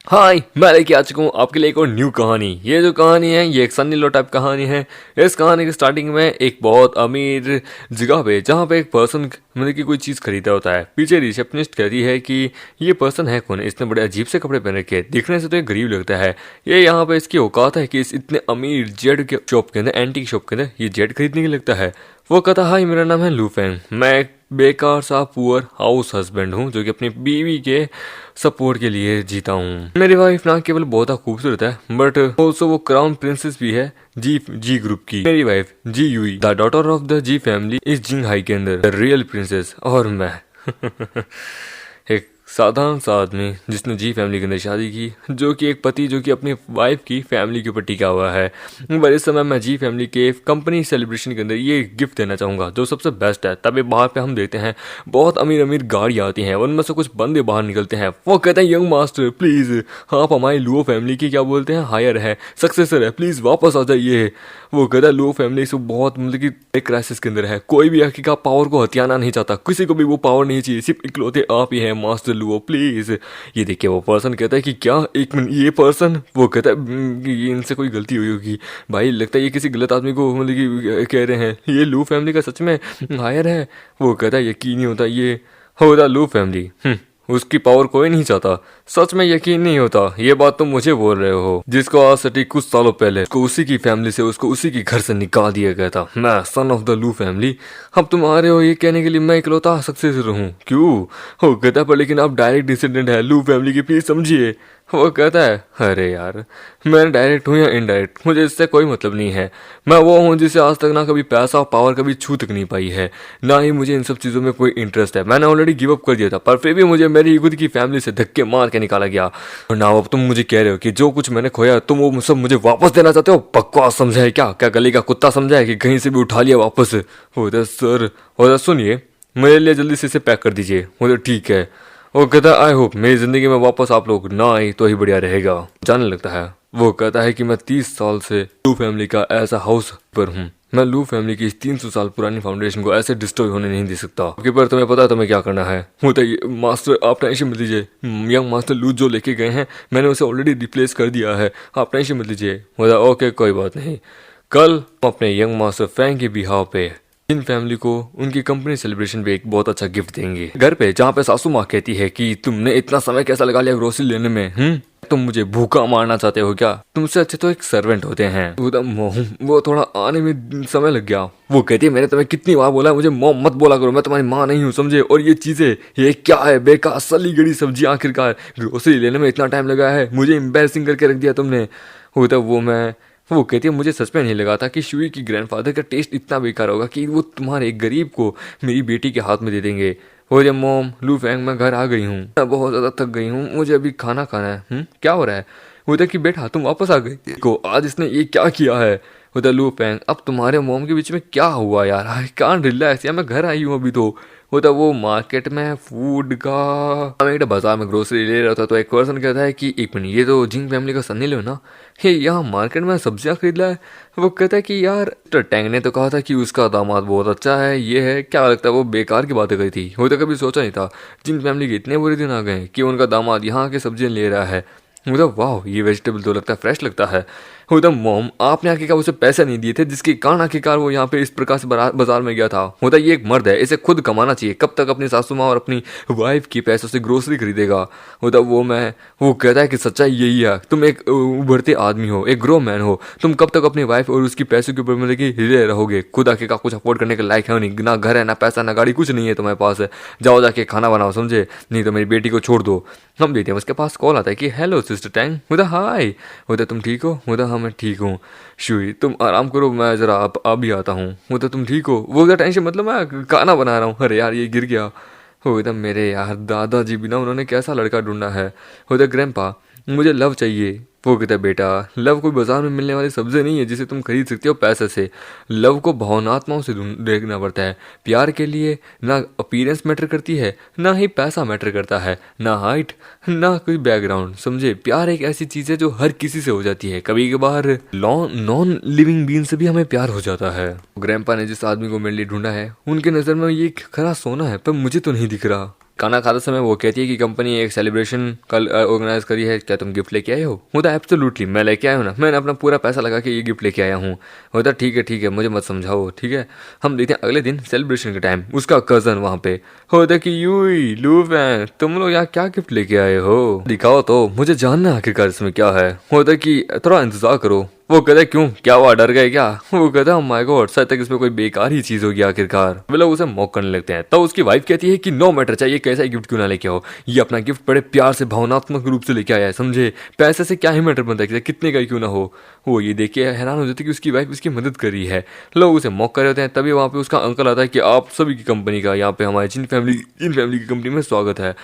हाय, मैं लेके आ चुका हूँ आपके लिए एक और न्यू कहानी। ये जो कहानी है ये एक सन्नी लो टाइप कहानी है। इस कहानी की स्टार्टिंग में एक बहुत अमीर जगह पे जहाँ पे एक पर्सन मतलब कि कोई चीज़ खरीदा होता है। पीछे रिसेप्शनिस्ट कहती है कि ये पर्सन है कौन, इसने बड़े अजीब से कपड़े पहन रखे हैं, दिखने से तो ये गरीब लगता है। ये यहाँ पे इसकी औकात है कि इस इतने अमीर जेड के शॉप के अंदर, एंटीक शॉप के अंदर ये जेड खरीदने के लगता है। वो कहता हाय, मेरा नाम है लू फेंग, मैं एक बेकार सा पुअर हाउस हस्बैंड हूँ जो कि अपनी बीवी के सपोर्ट के लिए जीता हूँ। मेरी वाइफ ना केवल बहुत खूबसूरत है बट ऑल्सो वो क्राउन प्रिंसेस भी है जी ग्रुप की। मेरी wife Ji Yue, the daughter of the Ji family, इस जिंग हाई के अंदर द रियल प्रिंसेस। और मैं एक साधारण सा आदमी जिसने जी फैमिली के अंदर शादी की, जो कि एक पति जो कि अपनी वाइफ की फैमिली के ऊपर टिका हुआ है। पर इस समय मैं जी फैमिली के कंपनी सेलिब्रेशन के अंदर ये गिफ्ट देना चाहूँगा जो सबसे बेस्ट है। तभी बाहर पे हम देखते हैं बहुत अमीर अमीर गाड़ियाँ आती हैं, उनमें से कुछ बंदे बाहर निकलते हैं। वो कहते हैं यंग मास्टर प्लीज़, आप हमारी लुओ फैमिली की क्या बोलते हैं हायर है, सक्सेसर है, प्लीज़ वापस आ जाइए। वो कहता है लुओ फैमिली से बहुत मतलब कि एक क्राइसिस के अंदर है, कोई भी आखिर का पावर को हथियाना नहीं चाहता, किसी को भी वो पावर नहीं चाहिए, सिर्फ इकलौते आप ही हैं मास्टर लुओ प्लीज। ये देखिए वो पर्सन कहता है कि क्या, एक मिनट, ये पर्सन? वो कहता है ये इनसे कोई गलती हुई होगी भाई, लगता है ये किसी गलत आदमी को मतलब कि कह रहे हैं। ये लू फैमिली का सच में हायर है? वो कहता है यकीन नहीं होता ये होता लू फैमिली, उसकी पावर कोई नहीं चाहता। सच में यकीन नहीं होता, ये बात तुम मुझे बोल रहे हो जिसको आज से ठीक कुछ सालों पहले उसको उसी की फैमिली से, उसको उसी के घर से निकाल दिया गया था। मैं सन ऑफ द लू फैमिली। अब तुम आ रहे हो ये कहने के लिए मैं इकलौता सक्सेसर हूँ, क्यों? वो कहता पर लेकिन आप डायरेक्ट डिसेंडेंट है लू फैमिली की, प्लीज समझिए। वो कहता है अरे यार, मैं डायरेक्ट हूँ या इनडायरेक्ट मुझे इससे कोई मतलब नहीं है। मैं वो हूँ जिसे आज तक ना कभी पैसा और पावर कभी छू तक नहीं पाई है, ना ही मुझे इन सब चीज़ों में कोई इंटरेस्ट है। मैंने ऑलरेडी गिव अप कर दिया था, पर फिर भी मुझे मेरी खुद की फैमिली से धक्के मार के निकाला गया। और ना अब तुम मुझे कह रहे हो कि जो कुछ मैंने खोया तुम वो सब मुझे वापस देना चाहते हो? बकवास समझा है क्या? क्या गली का कुत्ता समझा है कि कहीं से भी उठा लिया वापस? हो सर, और सुनिए, मेरे लिए जल्दी से इसे पैक कर दीजिए। मुझे ठीक है। वो कहता है आई होप मेरी जिंदगी में वापस आप लोग ना आए तो ही बढ़िया रहेगा। जाने लगता है। वो कहता है कि मैं 30 साल से लू फैमिली का ऐसा हाउस पर हूँ, मैं लू फैमिली की इस 300 साल पुरानी फाउंडेशन को ऐसे डिस्ट्रॉय होने नहीं दे सकता। आपके पर तुम्हें पता है तुम्हें क्या करना है? बताइए मास्टर, आप टेंशन मत लीजिए। यंग मास्टर लू जो लेके गए हैं मैंने उसे ऑलरेडी रिप्लेस कर दिया है, आप टेंशन मत लीजिए। बोला ओके कोई बात नहीं, कल अपने यंग मास्टर फैंग के बिहाव पे इन फैमिली को उनकी कंपनी सेलिब्रेशन पे एक बहुत अच्छा गिफ्ट देंगे घर पे, जहाँ पे सासू माँ कहती है कि तुमने इतना समय कैसा लगा लिया ग्रोसरी लेने में, तुम मुझे भूखा मारना चाहते हो क्या? तुमसे अच्छे तो एक सर्वेंट होते हैं। वो थोड़ा आने में समय लग गया। वो कहती है मैंने तुम्हें कितनी बार बोला है मुझे मॉम मत बोला करो, मैं तुम्हारी माँ नहीं हूँ समझे। और ये चीजें ये क्या है, बेकार सली गड़ी सब्जी, आखिरकार ग्रोसरी लेने में इतना टाइम लगा है, मुझे एम्बेरसिंग करके रख दिया तुमने। वो कहती है मुझे सच में नहीं लगा था कि शुई की ग्रैंडफादर का टेस्ट इतना बेकार होगा कि वो तुम्हारे एक गरीब को मेरी बेटी के हाथ में दे देंगे। हो जब मोम लू फैंग मैं घर आ गई हूँ, मैं बहुत ज़्यादा थक गई हूँ, मुझे अभी खाना खाना है। क्या हो रहा है? होता कि बेटा तुम वापस आ गई को, आज इसने ये क्या किया है? होता लू फैंग अब तुम्हारे मोम के बीच में क्या हुआ यार? आई कांट रिलैक्स यार, मैं घर आई हूँ अभी तो। होता वो मार्केट में फूड का, मैं एक बाजार में ग्रोसरी ले रहा था तो एक पर्सन कहता है कि एक मिनट, ये तो जिंग फैमिली का सन्नी लो ना, ये यहाँ मार्केट में सब्जियाँ खरीद रहा है। वो कहता है कि यार टैंग ने तो कहा था कि उसका दामाद बहुत अच्छा है, ये है, क्या लगता है वो बेकार की बातें कही थी। वो तो कभी सोचा नहीं था जिंग फैमिली के इतने बुरे दिन आ गए कि उनका दामाद यहाँ के सब्जियाँ ले रहा है। मतलब वाह, ये वेजिटेबल तो लगता है फ्रेश लगता है। होता मॉम आपने आखिरकार उसे पैसे नहीं दिए थे जिसके कारण आखिरकार वो यहाँ पे इस प्रकार से बाजार में गया था। होता ये एक मर्द है, इसे खुद कमाना चाहिए, कब तक अपनी सासू माँ और अपनी वाइफ की पैसों से ग्रोसरी खरीदेगा। होता वो कहता है कि सच्चाई यही है, तुम एक उभरते आदमी हो, एक ग्रो मैन हो, तुम कब तक अपनी वाइफ और उसकी पैसों के ऊपर मतलब कि हिले रहोगे? खुद आखिरकार कुछ अफोर्ड करने के लायक है नहीं, ना घर है, ना पैसा, ना गाड़ी, कुछ नहीं है तुम्हारे पास है। जाओ जाके खाना बनाओ समझे, नहीं तो मेरी बेटी को छोड़ दो। हम देते हैं उसके पास कॉल आता है कि हेलो सिस्टर टैंग। होता हाय। होता तुम ठीक हो? होता हाँ मैं ठीक हूँ। शुई तुम आराम करो, मैं जरा अभी आता हूँ। होता तुम ठीक हो? वो टेंशन मतलब मैं खाना बना रहा हूँ। अरे यार ये गिर गया। होता मेरे यार दादाजी भी ना, उन्होंने कैसा लड़का ढूंढा है। होता ग्रैंडपा मुझे लव चाहिए। वो कहता है बेटा लव कोई बाजार में मिलने वाली सब्जी नहीं है जिसे तुम खरीद सकते हो पैसे से। लव को भावनात्माओं से देखना पड़ता है। प्यार के लिए ना अपीयरेंस मैटर करती है, ना ही पैसा मैटर करता है, ना हाइट, ना कोई बैकग्राउंड समझे। प्यार एक ऐसी चीज है जो हर किसी से हो जाती है, कभी कभार नॉन लिविंग बीन से भी हमें प्यार हो जाता है। ग्रैंडपा ने जिस आदमी को मेरे लिए ढूंढा है उनके नजर में ये खरा सोना है, पर मुझे तो नहीं दिख रहा। खाना खाते समय वो कहती है कि कंपनी एक सेलिब्रेशन कल ऑर्गेनाइज करी है, क्या तुम गिफ्ट लेके आए हो? होता एब्सोल्युटली, मैं लेके आया हूँ ना, मैंने अपना पूरा पैसा लगा के ये गिफ्ट लेके आया हूँ। होता ठीक है, मुझे मत समझाओ, ठीक है। हम देखते हैं अगले दिन सेलिब्रेशन के टाइम उसका कजन वहाँ पे होता कि यूई लू फैंग, तुम लोग यहाँ क्या गिफ्ट लेके आए हो, दिखाओ तो, मुझे जानना आखिरकार इसमें क्या है। होता कि थोड़ा इंतजार करो। वो कहता है क्यों, क्या हुआ, डर गए क्या? वो कहता है माय गॉड, शायद तक इसमें कोई बेकार ही चीज होगी आखिरकार। वे लोग उसे मॉक करने लगते हैं। तो उसकी वाइफ कहती है कि नो मैटर, चाहिए कैसा ही गिफ्ट क्यों ना लेके आओ, ये अपना गिफ्ट बड़े प्यार से भावनात्मक रूप से लेके आया है, समझे, पैसे से क्या ही मैटर बनता है, कितने का ही क्यों ना हो। वो ये देख के हैरान हो जाती है कि उसकी वाइफ उसकी मदद कर रही है। लोग उसे मॉक कर रहे होते हैं। तभी वहाँ पे उसका अंकल आता है कि आप सभी की कंपनी का यहाँ पे हमारे जिन फैमिली की कंपनी में स्वागत है।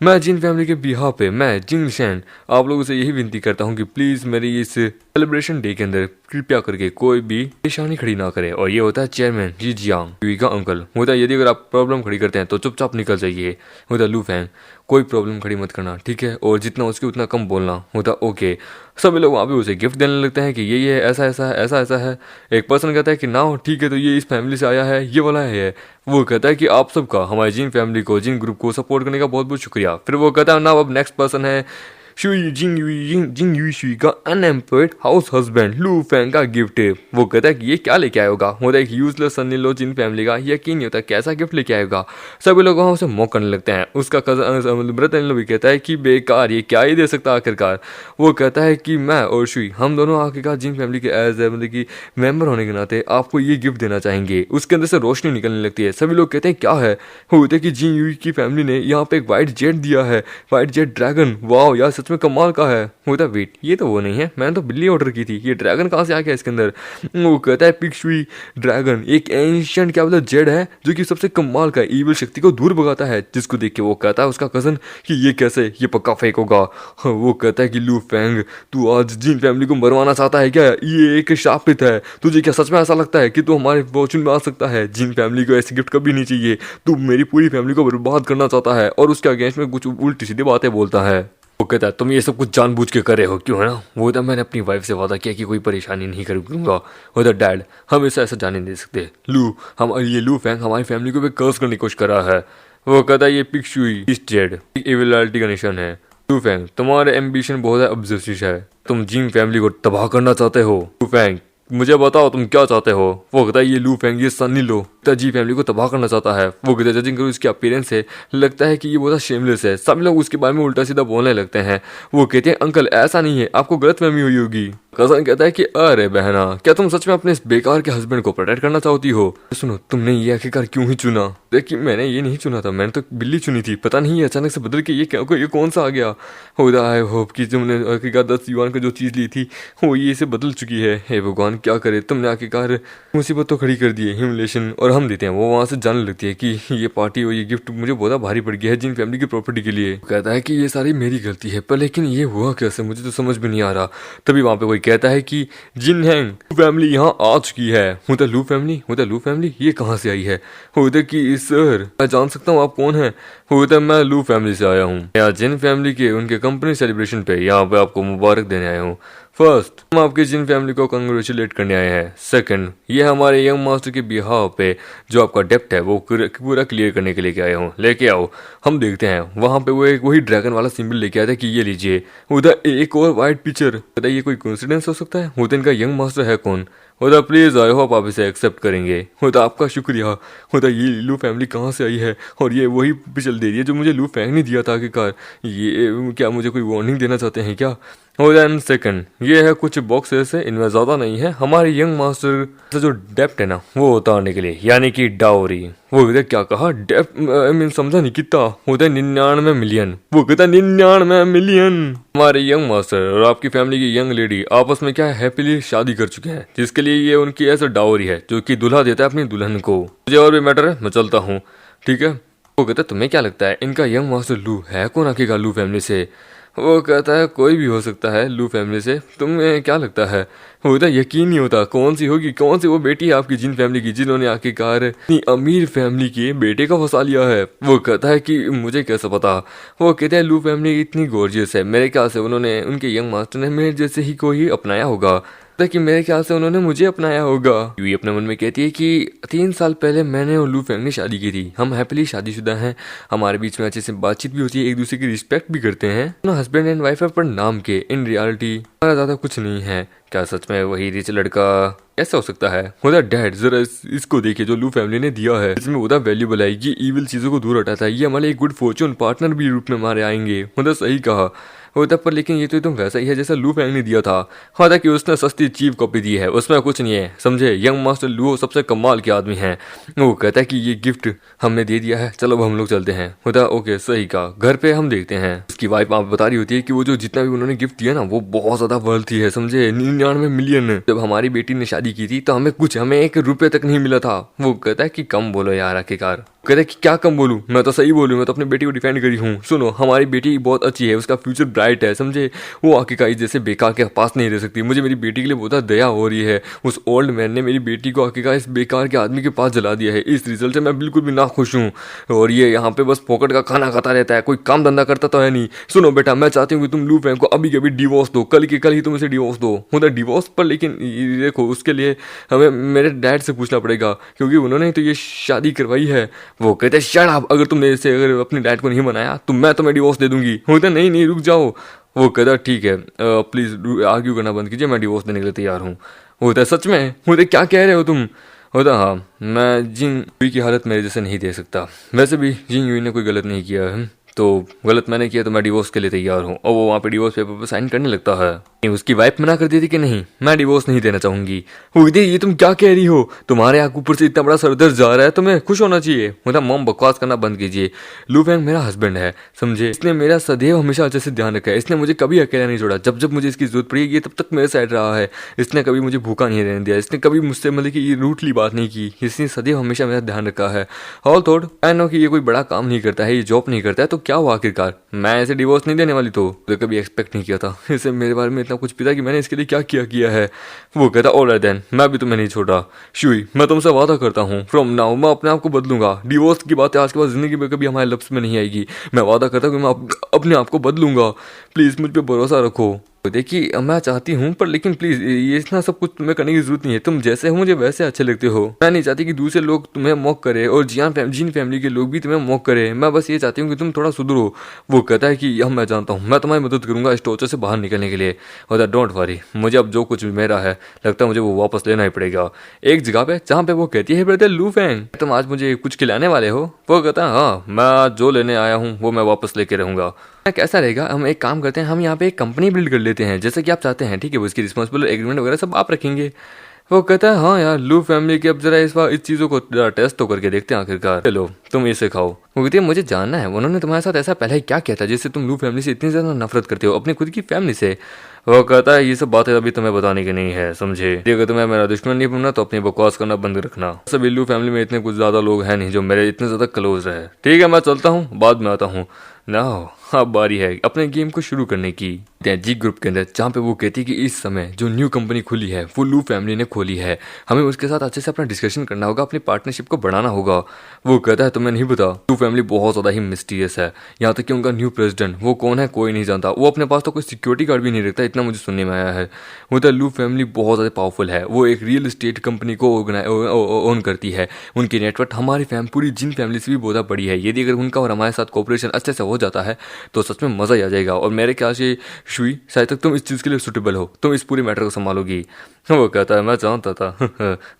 मैं जिन फैमिली के बिहार पे, मैं जिन शैन आप लोगों से यही विनती करता हूँ कि प्लीज़ मेरी इस सेलिब्रेशन डे के अंदर कृपया करके कोई भी परेशानी खड़ी ना करे। और ये होता है चेयरमैन जी जियांग, यूई का अंकल। होता है यदि अगर आप प्रॉब्लम खड़ी करते हैं तो चुपचाप निकल जाइए। होता है लू फैंग, कोई प्रॉब्लम खड़ी मत करना, ठीक है, और जितना उसके उतना कम बोलना। होता ओके। सभी लोग वहाँ पे उसे गिफ्ट देने लगते हैं कि ये ऐसा ऐसा है, ऐसा ऐसा है। एक पर्सन कहता है कि ना ठीक है, तो ये इस फैमिली से आया है, ये वाला है। वो कहता है कि आप सबका हमारे जिन फैमिली को, जिन ग्रुप को सपोर्ट करने का बहुत बहुत शुक्रिया। फिर वो कहता है ना, अब नेक्स्ट पर्सन है शुई जिंग युई शुई का अनएम्प्लॉयड हाउस हस्बैंड लू फैंग का गिफ्ट है। वो कहता है कि ये क्या लेके आएगा। होता है एक useless son in law Jin family का, यकीन नहीं होता कैसा गिफ्ट लेके आएगा। सभी लोग वहाँ उसे मॉक करने लगते हैं। उसका कजन ब्रदर इन लॉ भी कहता है कि बेकार, ये क्या ही दे सकता आखिरकार। वो कहता है कि मैं और शुई, हम दोनों आखिरकार जिन फैमिली के एज मतलब कि मेंबर होने के नाते आपको ये गिफ्ट देना चाहेंगे। उसके अंदर से रोशनी निकलने लगती है। सभी लोग कहते हैं क्या है। होता है कि जिन युई की फैमिली ने यहाँ पे एक वाइट जेट दिया है, वाइट जेट ड्रैगन, वाह यार सच में कमाल का है। होता वेट, ये तो वो नहीं है, मैंने तो बिल्ली ऑर्डर की थी, ये ड्रैगन कहाँ से आ गया इसके अंदर। वो कहता है पिक्शुई ड्रैगन एक एंशिएंट क्या बोला जेड है जो कि सबसे कमाल का ईविल शक्ति को दूर भगाता है। जिसको देख के वो कहता है उसका कजन कि ये कैसे, ये पक्का फेक होगा। वो कहता है कि लू फैंग, तू आज जिन फैमिली को मरवाना चाहता है क्या? ये एक शापित है, तुझे क्या सच में ऐसा लगता है कि तू हमारे फॉर्चून में आ सकता है? जिन फैमिली को ऐसी गिफ्ट कभी नहीं चाहिए, तू मेरी पूरी फैमिली को बर्बाद करना चाहता है और उसके अगेंस्ट में कुछ उल्टी सीधी बातें बोलता है। वो कहता है तुम ये सब कुछ जानबूझ के कर रहे हो, क्यों है ना। वो था मैंने अपनी वाइफ से वादा किया कि कोई परेशानी नहीं करूंगा। वो था डैड, हम इसे ऐसा जाने नहीं दे सकते। ये लू फैंग हमारी फैमिली को भी कर्स करने की कोशिश कर रहा है। वो कहता है ये पिक्शुई इस जेड इविलिटी का निशान है। लू फैंग तुम्हारे एम्बिशन बहुत है, ऑब्सेसिव है, तुम जिन फैमिली को तबाह करना चाहते हो। लू फैंग मुझे बताओ तुम क्या चाहते हो। वो कहता है ये लू फैंग ये सन्नी लो जी फैमिली को तबाह करना चाहता है। वो कहता है जजिंग करो इसके अपीयरेंस से लगता है कि ये बहुत शेमलेस है। सब लोग उसके बारे में उल्टा सीधा बोलने लगते हैं। वो कहते हैं अंकल ऐसा नहीं है, आपको गलतफहमी हुई होगी। कजन कहता है कि अरे बहना, क्या तुम सच में अपने इस बेकार के हस्बैंड को प्रोटेक्ट करना चाहती हो? सुनो, तुमने ये आखिरकार क्यों ही चुना? देखिए मैंने ये नहीं चुना था, मैंने तो बिल्ली चुनी थी। पता नहीं अचानक से बदल के ये कौन सा आ गया। होता है होप कि तुमने आखिरकार 10 युआन का जो चीज़ ली थी वो ये से बदल चुकी है। हे भगवान क्या करे, तुमने आखिरकार मुसीबत तो खड़ी कर दी है, ह्यूमिलेशन। और हम देते हैं। वो वहाँ से जानने लगती है कि ये पार्टी और ये गिफ्ट मुझे बहुत भारी पड़ गया है जिन फैमिली की प्रॉपर्टी के लिए। कहता है कि ये सारी मेरी गलती है, पर लेकिन ये हुआ कैसे मुझे तो समझ में नहीं आ रहा। तभी वहाँ पे कोई कहता है कि जिन हैंग फैमिली यहाँ आ चुकी है। होता लू फैमिली ये कहाँ से आई है? होता कि सर मैं जान सकता हूँ आप कौन है? होता मैं लू फैमिली से आया हूँ, यहाँ जिन फैमिली के उनके कंपनी सेलिब्रेशन पे यहाँ पे आपको मुबारक देने आया हूँ। फर्स्ट, हम आपके जिन फैमिली को कंग्रेचुलेट करने आए हैं। सेकंड, ये हमारे यंग मास्टर के बिहाव पे जो आपका डेप्ट है वो पूरा क्लियर करने के लिए आया हूँ। लेके आओ, हम देखते हैं। वहाँ पे वो एक वही ड्रैगन वाला सिंबल लेके आया था कि ये लीजिए। उधर एक और वाइट पिक्चर। बताइए कोई कोइंसिडेंस हो सकता है? होता इनका यंग मास्टर है कौन? होता प्लीज आई होप आप इसे एक्सेप्ट करेंगे। होता आपका शुक्रिया। होता ये लू फैमिली कहाँ से आई है? और ये वही पिक्चर दे रही है जो मुझे लू फैंग नहीं दिया था आखिरकार। ये क्या मुझे कोई वार्निंग देना चाहते हैं क्या? और सेकंड, ये है कुछ बॉक्सेस है, इनमें ज्यादा नहीं है, हमारे यंग मास्टर से जो डेप्ट है ना वो उतारने के लिए, यानी कि डाउरी। वो कहते क्या कहा? डेप्ट मीन समझा नहीं कितना? होता है 99 मिलियन। वो कहता है 99 मिलियन। हमारे यंग मास्टर और आपकी फैमिली की यंग लेडी आपस में क्या हैप्पीली शादी कर चुके हैं, जिसके लिए ये उनकी ऐसा डाउरी है जो कि दूल्हा देता है अपनी दुल्हन को। मुझे और भी मैटर है, मैं चलता हूँ, ठीक है। वो कहता है तुम्हें क्या लगता है इनका यंग मास्टर लू है कौन आखिरकार लू फैमिली से? वो कहता है कोई भी हो सकता है लू फैमिली से, तुम्हें क्या लगता है? होता यकीन नहीं होता कौन सी होगी, कौन सी वो बेटी है आपकी जिन फैमिली की जिन्होंने आखिरकार इतनी अमीर फैमिली के बेटे का फंसा लिया है। वो कहता है कि मुझे कैसे पता। वो कहते हैं लू फैमिली इतनी गॉर्जियस है, मेरे ख्याल से उन्होंने उनके यंग मास्टर ने मेरे जैसे ही कोई अपनाया होगा। कि मेरे ख्याल से उन्होंने मुझे अपनाया होगा। यूई अपने मन में कहती है कि 3 साल पहले मैंने और लू फेंग ने शादी की थी। हम हैप्पीली शादीशुदा हैं। हमारे बीच में अच्छे से बातचीत भी होती है, एक दूसरे की रिस्पेक्ट भी करते हैं। दोनों हस्बैंड एंड वाइफ है पर नाम के, इन रियलिटी हमारा ज्यादा कुछ नहीं है। क्या सच में वही रिच लड़का कैसा हो सकता है? खुदा डैड जरा इसको देखिए जो लू फैमिली ने दिया है, इसमें खुदा वैल्यूबल है। ये इविल चीजों को दूर हटाता है। ये हमारे एक गुड फॉर्चून पार्टनर भी रूप में हमारे आएंगे। खुदा सही कहा होता, पर लेकिन ये तो एकदम वैसा ही है जैसा लू फैंग ने दिया था। हालांकि उसने सस्ती चीप कॉपी दी है, उसमें कुछ नहीं है, समझे। यंग मास्टर लू सबसे कमाल के आदमी हैं। वो कहता है कि ये गिफ्ट हमने दे दिया है, चलो अब हम लोग चलते हैं। होता ओके सही कहा, घर पे हम देखते हैं। उसकी वाइफ आप बता रही होती है कि वो जो जितना भी उन्होंने गिफ्ट दिया ना वो बहुत ज्यादा वर्थी है, समझे। 99 मिलियन। जब हमारी बेटी ने शादी की थी तो हमें 1 रुपये तक नहीं मिला था। वो कहता है कि कम बोलो यार आखिरकार। कहते कि क्या कम बोलूं, मैं तो सही बोलूं, मैं तो अपनी बेटी को डिफेंड करी हूँ। सुनो हमारी बेटी बहुत अच्छी है, उसका फ्यूचर ब्राइट है, समझे। वो आखिरकार जैसे बेकार के पास नहीं रह सकती। मुझे मेरी बेटी के लिए बहुत दया हो रही है। उस ओल्ड मैन ने मेरी बेटी को आखिरकार इस बेकार के आदमी के पास जला दिया है। इस रिजल्ट से मैं बिल्कुल भी ना खुश हूँ। और ये यहाँ पे बस पॉकेट का खाना खाता रहता है, कोई काम धंधा करता तो है नहीं। सुनो बेटा, मैं चाहती हूँ कि तुम लू फैंग को अभी के अभी डिवोर्स दो, कल के कल ही तुम इसे डिवोर्स दो। मतलब डिवोर्स पर, लेकिन देखो उसके लिए हमें मेरे डैड से पूछना पड़ेगा क्योंकि उन्होंने तो ये शादी करवाई है। वो कहते शट अप, अगर तुमने इसे अगर अपने डैड को नहीं मनाया तो मैं तुम्हें डिवोर्स दे दूंगी। होता नहीं रुक जाओ। वो कहता ठीक है, प्लीज आर्ग्यू करना बंद कीजिए, मैं डिवोर्स देने के लिए तैयार हूँ। होता सच में? होते क्या कह रहे हो तुम? होता हाँ, मैं जिंग यूई की हालत मेरे जैसे नहीं दे सकता। वैसे भी जिंग यूई ने कोई गलत नहीं किया है, तो गलत मैंने किया तो मैं डिवोर्स के लिए तैयार हूँ। और वो वहाँ पे डिवोर्स पेपर पर साइन करने लगता है। उसकी वाइफ मना कर दी थी कि नहीं मैं डिवोर्स नहीं देना चाहूंगी। हुई ये तुम क्या कह रही हो? तुम्हारे आंख ऊपर से इतना बड़ा सरदर्द जा रहा है, तुम्हें खुश होना चाहिए। मतलब मॉम बकवास करना बंद कीजिए। लू फैंग मेरा हस्बैंड है, समझे। इसने मेरा सदैव हमेशा अच्छे से ध्यान रखा है। इसने मुझे कभी अकेला नहीं छोड़ा। जब जब मुझे इसकी जरूरत पड़ी ये तब तक मेरे साइड रहा है। इसने कभी मुझे भूखा नहीं रहने दिया। इसने कभी मुझसे मतलब कि ये रूटली बात नहीं की। इसने सदैव हमेशा मेरा ध्यान रखा है। ऑल थोड़ आई नो कि ये कोई बड़ा काम नहीं करता है, ये जॉब नहीं करता है, तो क्या हुआ आखिरकार? मैं ऐसे डिवोर्स नहीं देने वाली, तो कभी एक्सपेक्ट नहीं किया था इसे मेरे बारे में इतना कुछ पता कि मैंने इसके लिए क्या किया है। वो कहता ऑलराइट देन, मैं भी तुम्हें नहीं छोड़ा। शुई मैं तुमसे वादा करता हूँ फ्रॉम नाउ मैं अपने आप को बदलूंगा। डिवोर्स की बात आज के बाद जिंदगी में कभी हमारे लफ्ज में नहीं आएगी। मैं वादा करता हूँ कि मैं अपने आप को बदलूंगा। प्लीज मुझ पर भरोसा रखो। देखिए मैं चाहती हूँ पर लेकिन प्लीज ये इतना सब कुछ तुम्हें करने की जरूरत नहीं है। तुम जैसे हो मुझे वैसे अच्छे लगते हो। मैं नहीं चाहती कि दूसरे लोग तुम्हें मॉक करे और जिन फैमिली के लोग भी तुम्हें मॉक करे। मैं बस ये चाहती हूँ कि तुम थोड़ा सुधरो। वो कहता है कि मैं जानता हूँ, मैं तुम्हारी मदद करूंगा इस टॉर्चर से बाहर निकलने के लिए। और डोंट वरी, मुझे अब जो कुछ मेरा है लगता है मुझे वो वापस लेना ही पड़ेगा। एक जगह पे जहाँ पे वो कहती है ब्रदर लू फैंग तुम आज मुझे कुछ खिलाने वाले हो? वो कहता है हाँ, मैं आज जो लेने आया हूँ वो मैं वापस लेके रहूंगा। कैसा रहेगा, हम एक काम करते हैं, हम यहाँ पे एक कंपनी बिल्ड कर लेते हैं जैसे कि आप चाहते हैं, ठीक है। वो इसकी रिस्पॉन्सिबल एग्रीमेंट वगैरह सब आप रखेंगे। वो कहता है हाँ यार लू फैमिली के अब जरा इस चीज़ों को टेस्ट तो करके देखते हैं आखिरकार। चलो तुम इसे खाओ। वो कहती है मुझे जानना है उन्होंने तुम्हारे साथ ऐसा पहले क्या किया था जिससे तुम लू फैमिली से इतनी ज़्यादा नफरत करते हो, अपनी खुद की फैमिली से। वो कहता है ये सब बातें अभी तुम्हें बताने की नहीं है, समझे। अगर तुम्हें मेरा दुश्मन नहीं बनना तो अपनी बकवास करना बंद रखना। सभी लू फैमिली में इतने कुछ ज़्यादा लोग हैं नहीं जो मेरे इतने ज़्यादा क्लोज है। ठीक है मैं चलता हूँ, बाद में आता हूँ ना। अब बारी है अपने गेम को शुरू करने की। जी ग्रुप के अंदर जहाँ पे वो कहती है कि इस समय जो न्यू कंपनी खुली है वो लू फैमिली ने खोली है, हमें उसके साथ अच्छे से अपना डिस्कशन करना होगा, अपनी पार्टनरशिप को बढ़ाना होगा। वो कहता है तुम्हें नहीं पता लू फैमिली बहुत ज़्यादा ही मिस्टीरियस है। यहाँ तक कि उनका न्यू प्रेसिडेंट वो कौन है कोई नहीं जानता। वो अपने पास तो कोई सिक्योरिटी गार्ड भी नहीं रखता, इतना मुझे सुनने में आया है। वो तो लू फैमिली बहुत ज़्यादा पावरफुल है। वो एक रियल एस्टेट कंपनी को ओन करती है। उनकी नेटवर्क हमारी पूरी जिन फैमिली से भी बहुत बड़ी है। यदि अगर उनका और हमारे साथ कोऑपरेशन अच्छे से हो जाता है तो सच में मज़ा ही आ जाएगा। और मेरे ख्याल से शुई शायद तक तुम इस चीज़ के लिए सुटेबल हो, तुम इस पूरे मैटर को संभालोगी। वो कहता है मैं जानता था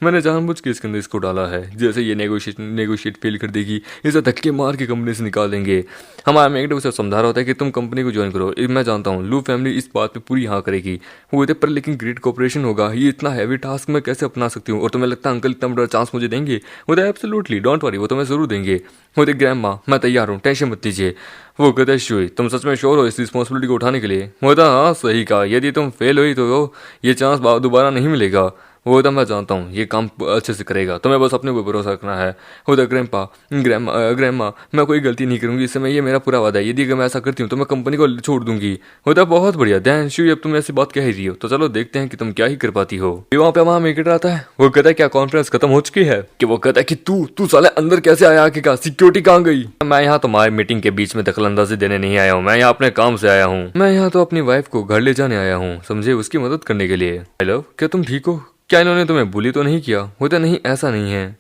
मैंने जानबूझ के इसके अंदर इसको डाला है। जैसे ये नेगोशिएट फेल कर देगी इसे धक्के मार के कंपनी से निकाल देंगे। हमारा मैग्नेट उसे समझा रहा होता है कि तुम कंपनी को ज्वाइन करो। मैं जानता हूँ लू फैमिली इस बात पे पूरी हाँ करेगी। वो कहते पर लेकिन ग्रेट कोऑपरेशन होगा, ये इतना हैवी टास्क मैं कैसे अपना सकती हूँ? और तुम्हें लगता है अंकल इतना बड़ा चांस मुझे देंगे? वो तो एब्सोल्युटली डोंट वरी, वो तुम्हें जरूर देंगे। वो ग्रैंड माँ मैं तैयार हूँ, टेंशन मत लीजिए। वो कहते हैं शुई तुम सच में श्योर हो इस रिस्पॉन्सिबिलिटी को उठाने के लिए? वो था हाँ सही कहा, यदि तुम फेल हुई तो ये चांस दोबारा नहीं मिलेगा। वो तो मैं जानता हूँ ये काम अच्छे से करेगा, तुम्हें बस अपने ऊपर भरोसा रखना है। वो तो ग्रैंडमा मैं कोई गलती नहीं करूंगी इस समय, ये मेरा पूरा वादा है। यदि अगर मैं ऐसा करती हूँ तो मैं कंपनी को छोड़ दूंगी। वो तो बहुत बढ़िया दैंशु, अब तुम ऐसी बात कह ही रही हो तो चलो देखते हैं कि तुम क्या ही कर पाती हो। वहाँ पे वहाँ मेकेट आता है, वो कहता है क्या कॉन्फ्रेंस खत्म हो चुकी है? कि वो कहता है कि तू साले अंदर कैसे आया, आके का सिक्योरिटी कहाँ गई? मैं यहाँ तुम्हारी मीटिंग के बीच में दखलंदाजी देने नहीं आया हूँ, मैं यहाँ अपने काम से आया हूँ। मैं यहाँ तो अपनी वाइफ को घर ले जाने आया हूँ, समझे, उसकी मदद करने के लिए। हेलो, क्या तुम ठीक हो? क्या इन्होंने तुम्हें बुली तो नहीं किया? होता नहीं, ऐसा नहीं है।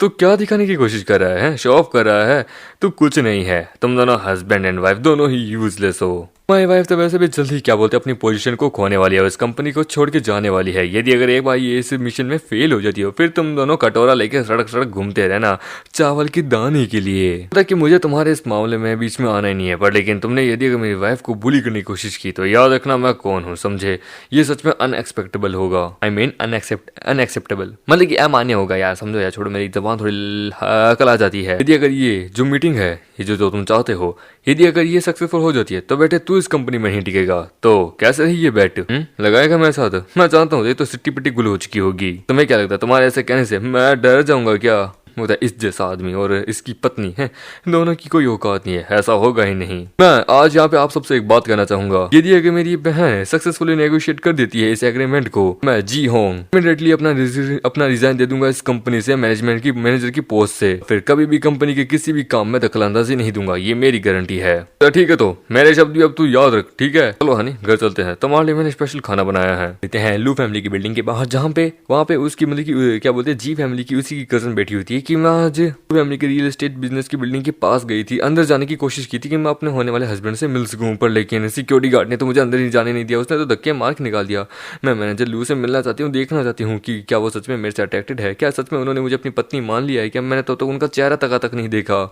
तू क्या दिखाने की कोशिश कर रहा है? शो ऑफ कर रहा है? तू कुछ नहीं है, तुम दोनों हस्बैंड एंड वाइफ दोनों ही यूजलेस हो। माई वाइफ तो वैसे भी जल्दी क्या बोलते अपनी पोजीशन को खोने वाली है, इस कंपनी को छोड़ के जाने वाली है। यदि अगर एक बार ये इस मिशन में फेल हो जाती हो फिर तुम दोनों कटोरा लेके सड़क सड़क घूमते रहना चावल की दाने के लिए। पता कि मुझे तुम्हारे इस मामले में बीच में आना ही नहीं है, पर लेकिन तुमने यदि अगर मेरी वाइफ को बुली करने की कोशिश की तो याद रखना मैं कौन हूँ, समझे। ये सच में अनएक्सपेक्टेबल होगा, आई मीन अनएक्सेप्टेबल, मतलब कि अमान्य होगा यार, समझो यार, छोड़ो मेरी जबान थोड़ी अकल आ जाती है। यदि अगर ये जो मीटिंग है, ये जो तुम चाहते हो, यदि अगर ये सक्सेसफुल हो जाती है तो बेटे तू इस कंपनी में नहीं टिकेगा। तो कैसे रही ये बैट लगाएगा मेरे साथ? मैं जानता हूँ ये तो सिट्टी पिट्टी गुल हो चुकी होगी। तुम्हें क्या लगता है तुम्हारे ऐसे कहने से मैं डर जाऊंगा क्या? होता है इस जैसा आदमी और इसकी पत्नी है, दोनों की कोई औकात नहीं है, ऐसा होगा ही नहीं। मैं आज यहाँ पे आप सबसे एक बात कहना चाहूंगा, यदि अगर मेरी बहन सक्सेसफुली नेगोशिएट कर देती है इस एग्रीमेंट को, मैं जी होंग इमीडिएटली अपना रिजाइन दे दूंगा इस कंपनी से, मैनेजर की पोस्ट से। फिर कभी भी कंपनी के किसी भी काम में दखलंदाजी नहीं दूंगा, ये मेरी गारंटी है। तो ठीक है, तो मेरे शब्द भी अब तू याद रख, ठीक है? चलो हनी घर चलते हैं, तुम्हारे लिए मैंने स्पेशल खाना बनाया है। कहते हैं लू फैमिली की बिल्डिंग के बाहर, जहाँ पे वहाँ पे उसकी मतलब की क्या बोलते हैं जी फैमिली की उसी की कजन बैठी होती है कि मैं आज फैमिली के रियल एस्टेट बिजनेस की बिल्डिंग के पास गई थी, अंदर जाने की कोशिश की थी कि मैं अपने होने वाले हस्बैंड से मिल सकूं, पर लेकिन सिक्योरिटी गार्ड ने तो मुझे अंदर ही जाने नहीं दिया, उसने तो धक्के मार के निकाल दिया। मैं मैनेजर लू से मिलना चाहती हूँ, देखना चाहती हूँ कि क्या वो सच में मेरे से अट्रैक्टेड है, क्या सच में उन्होंने मुझे अपनी पत्नी मान लिया है क्या? मैंने तो उनका चेहरा तक नहीं देखा।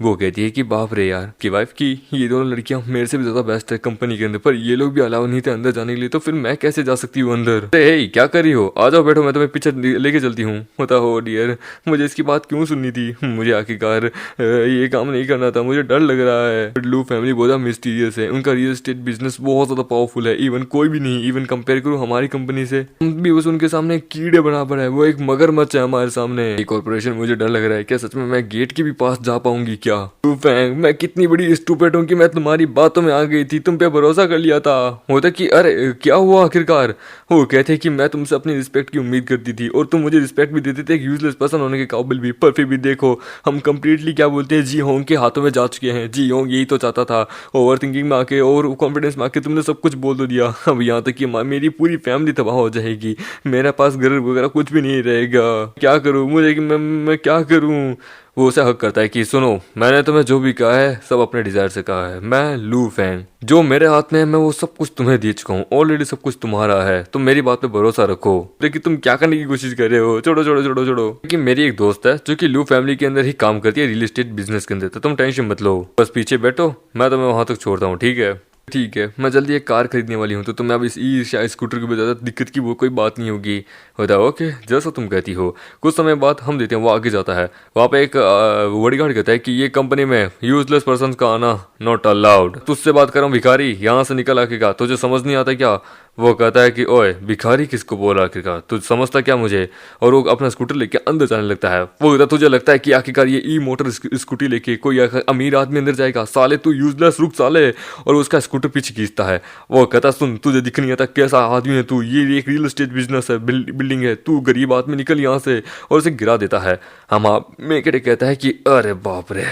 वो कहती है कि बाप रे यार की वाइफ की ये दोनों लड़कियां मेरे से भी ज्यादा बेस्ट है कंपनी के अंदर, पर ये लोग भी अलाउ नहीं थे अंदर जाने के लिए, तो फिर मैं कैसे जा सकती हूँ अंदर? क्या कर रही हो? आ जाओ बैठो, मैं तुम्हें पीछे लेके चलती हूँ। होता हो डियर, मुझे इसकी बात क्यों सुननी थी? मुझे आखिरकार ये काम नहीं करना था, मुझे डर लग रहा है। लू फैमिली बहुत मिस्टीरियस है, उनका रियल एस्टेट बिजनेस बहुत ज्यादा पावरफुल है, इवन कोई भी नहीं, इवन कंपेयर करूँ हमारी कंपनी से, हम भी बस उनके सामने कीड़े बराबर है, वो एक मगरमच्छ है हमारे सामने। ये कॉर्पोरेशन, मुझे डर लग रहा है क्या सच में मैं गेट के भी पास जा पाऊंगी क्या? लू फैंग, मैं कितनी बड़ी स्टूपिड हूँ कि मैं तुम्हारी बातों में आ गई थी, तुम पे भरोसा कर लिया था। होता कि अरे क्या हुआ आखिरकार? वो कहते कि मैं तुमसे अपनी रिस्पेक्ट की उम्मीद करती थी और तुम मुझे रिस्पेक्ट भी देते थे एक यूजलेस पर्सन होने के काबिल भी, पर फिर भी देखो हम कंप्लीटली क्या बोलते हैं जी होंग के हाथों में जा चुके हैं। जी होंग यही तो चाहता था, ओवर थिंकिंग में आके और कॉन्फिडेंस में आके तुमने सब कुछ बोल तो दिया। अब यहाँ तक कि मेरी पूरी फैमिली तबाह हो जाएगी, मेरे पास घर वगैरह कुछ भी नहीं रहेगा। क्या करूँ मुझे, मैं क्या करूँ? वो उसे हक करता है कि सुनो, मैंने तुम्हें जो भी कहा है सब अपने डिजायर से कहा है, मैं लू फैंग, जो मेरे हाथ में है मैं वो सब कुछ तुम्हें दे चुका हूँ, ऑलरेडी सब कुछ तुम्हारा है, तुम मेरी बात पे भरोसा रखो। लेकिन तुम क्या करने की कोशिश कर रहे हो? छोड़ो छोड़ो छोड़ो छोड़ो। कि मेरी एक दोस्त है जो कि लू फैमिली के अंदर ही काम करती है, रियल एस्टेट बिजनेस के अंदर, तो तुम टेंशन मत लो, बस पीछे बैठो, मैं तुम्हें वहां तक छोड़ता हूँ, ठीक है? ठीक है, मैं जल्दी एक कार खरीदने वाली हूँ, तो तुम्हें अब इस स्कूटर की भी ज़्यादा दिक्कत की वो कोई बात नहीं होगी। होता है ओके, जैसा तुम कहती हो। कुछ समय बाद हम देते हैं, वो आगे जाता है, वहाँ पे एक बॉडीगार्ड कहता है कि ये कंपनी में यूजलेस पर्सन का आना नॉट अलाउड। तुझसे बात कर रहा हूँ भिखारी, यहाँ से निकल आखिरकार, तुझे समझ नहीं आता क्या? वो कहता है कि ओए भिखारी किसको बोल रहा आखिरकार, तू समझता क्या मुझे? और वो अपना स्कूटर लेके अंदर जाने लगता है। वो कहता तुझे लगता है कि आखिरकार ये ई मोटर स्कूटी लेके कोई अमीर आदमी अंदर जाएगा? साले तू यूजलेस, रुक साले। और उसका स्कूटर पीछे खींचता है। वो कहता सुन, तुझे दिख नहीं आता कैसा आदमी है तू, ये एक रियल एस्टेट बिजनेस है, बिल्डिंग है, तू गरीब आदमी निकल यहाँ से, और उसे गिरा देता है। हम मेकेटे कहता है कि अरे बाप रे,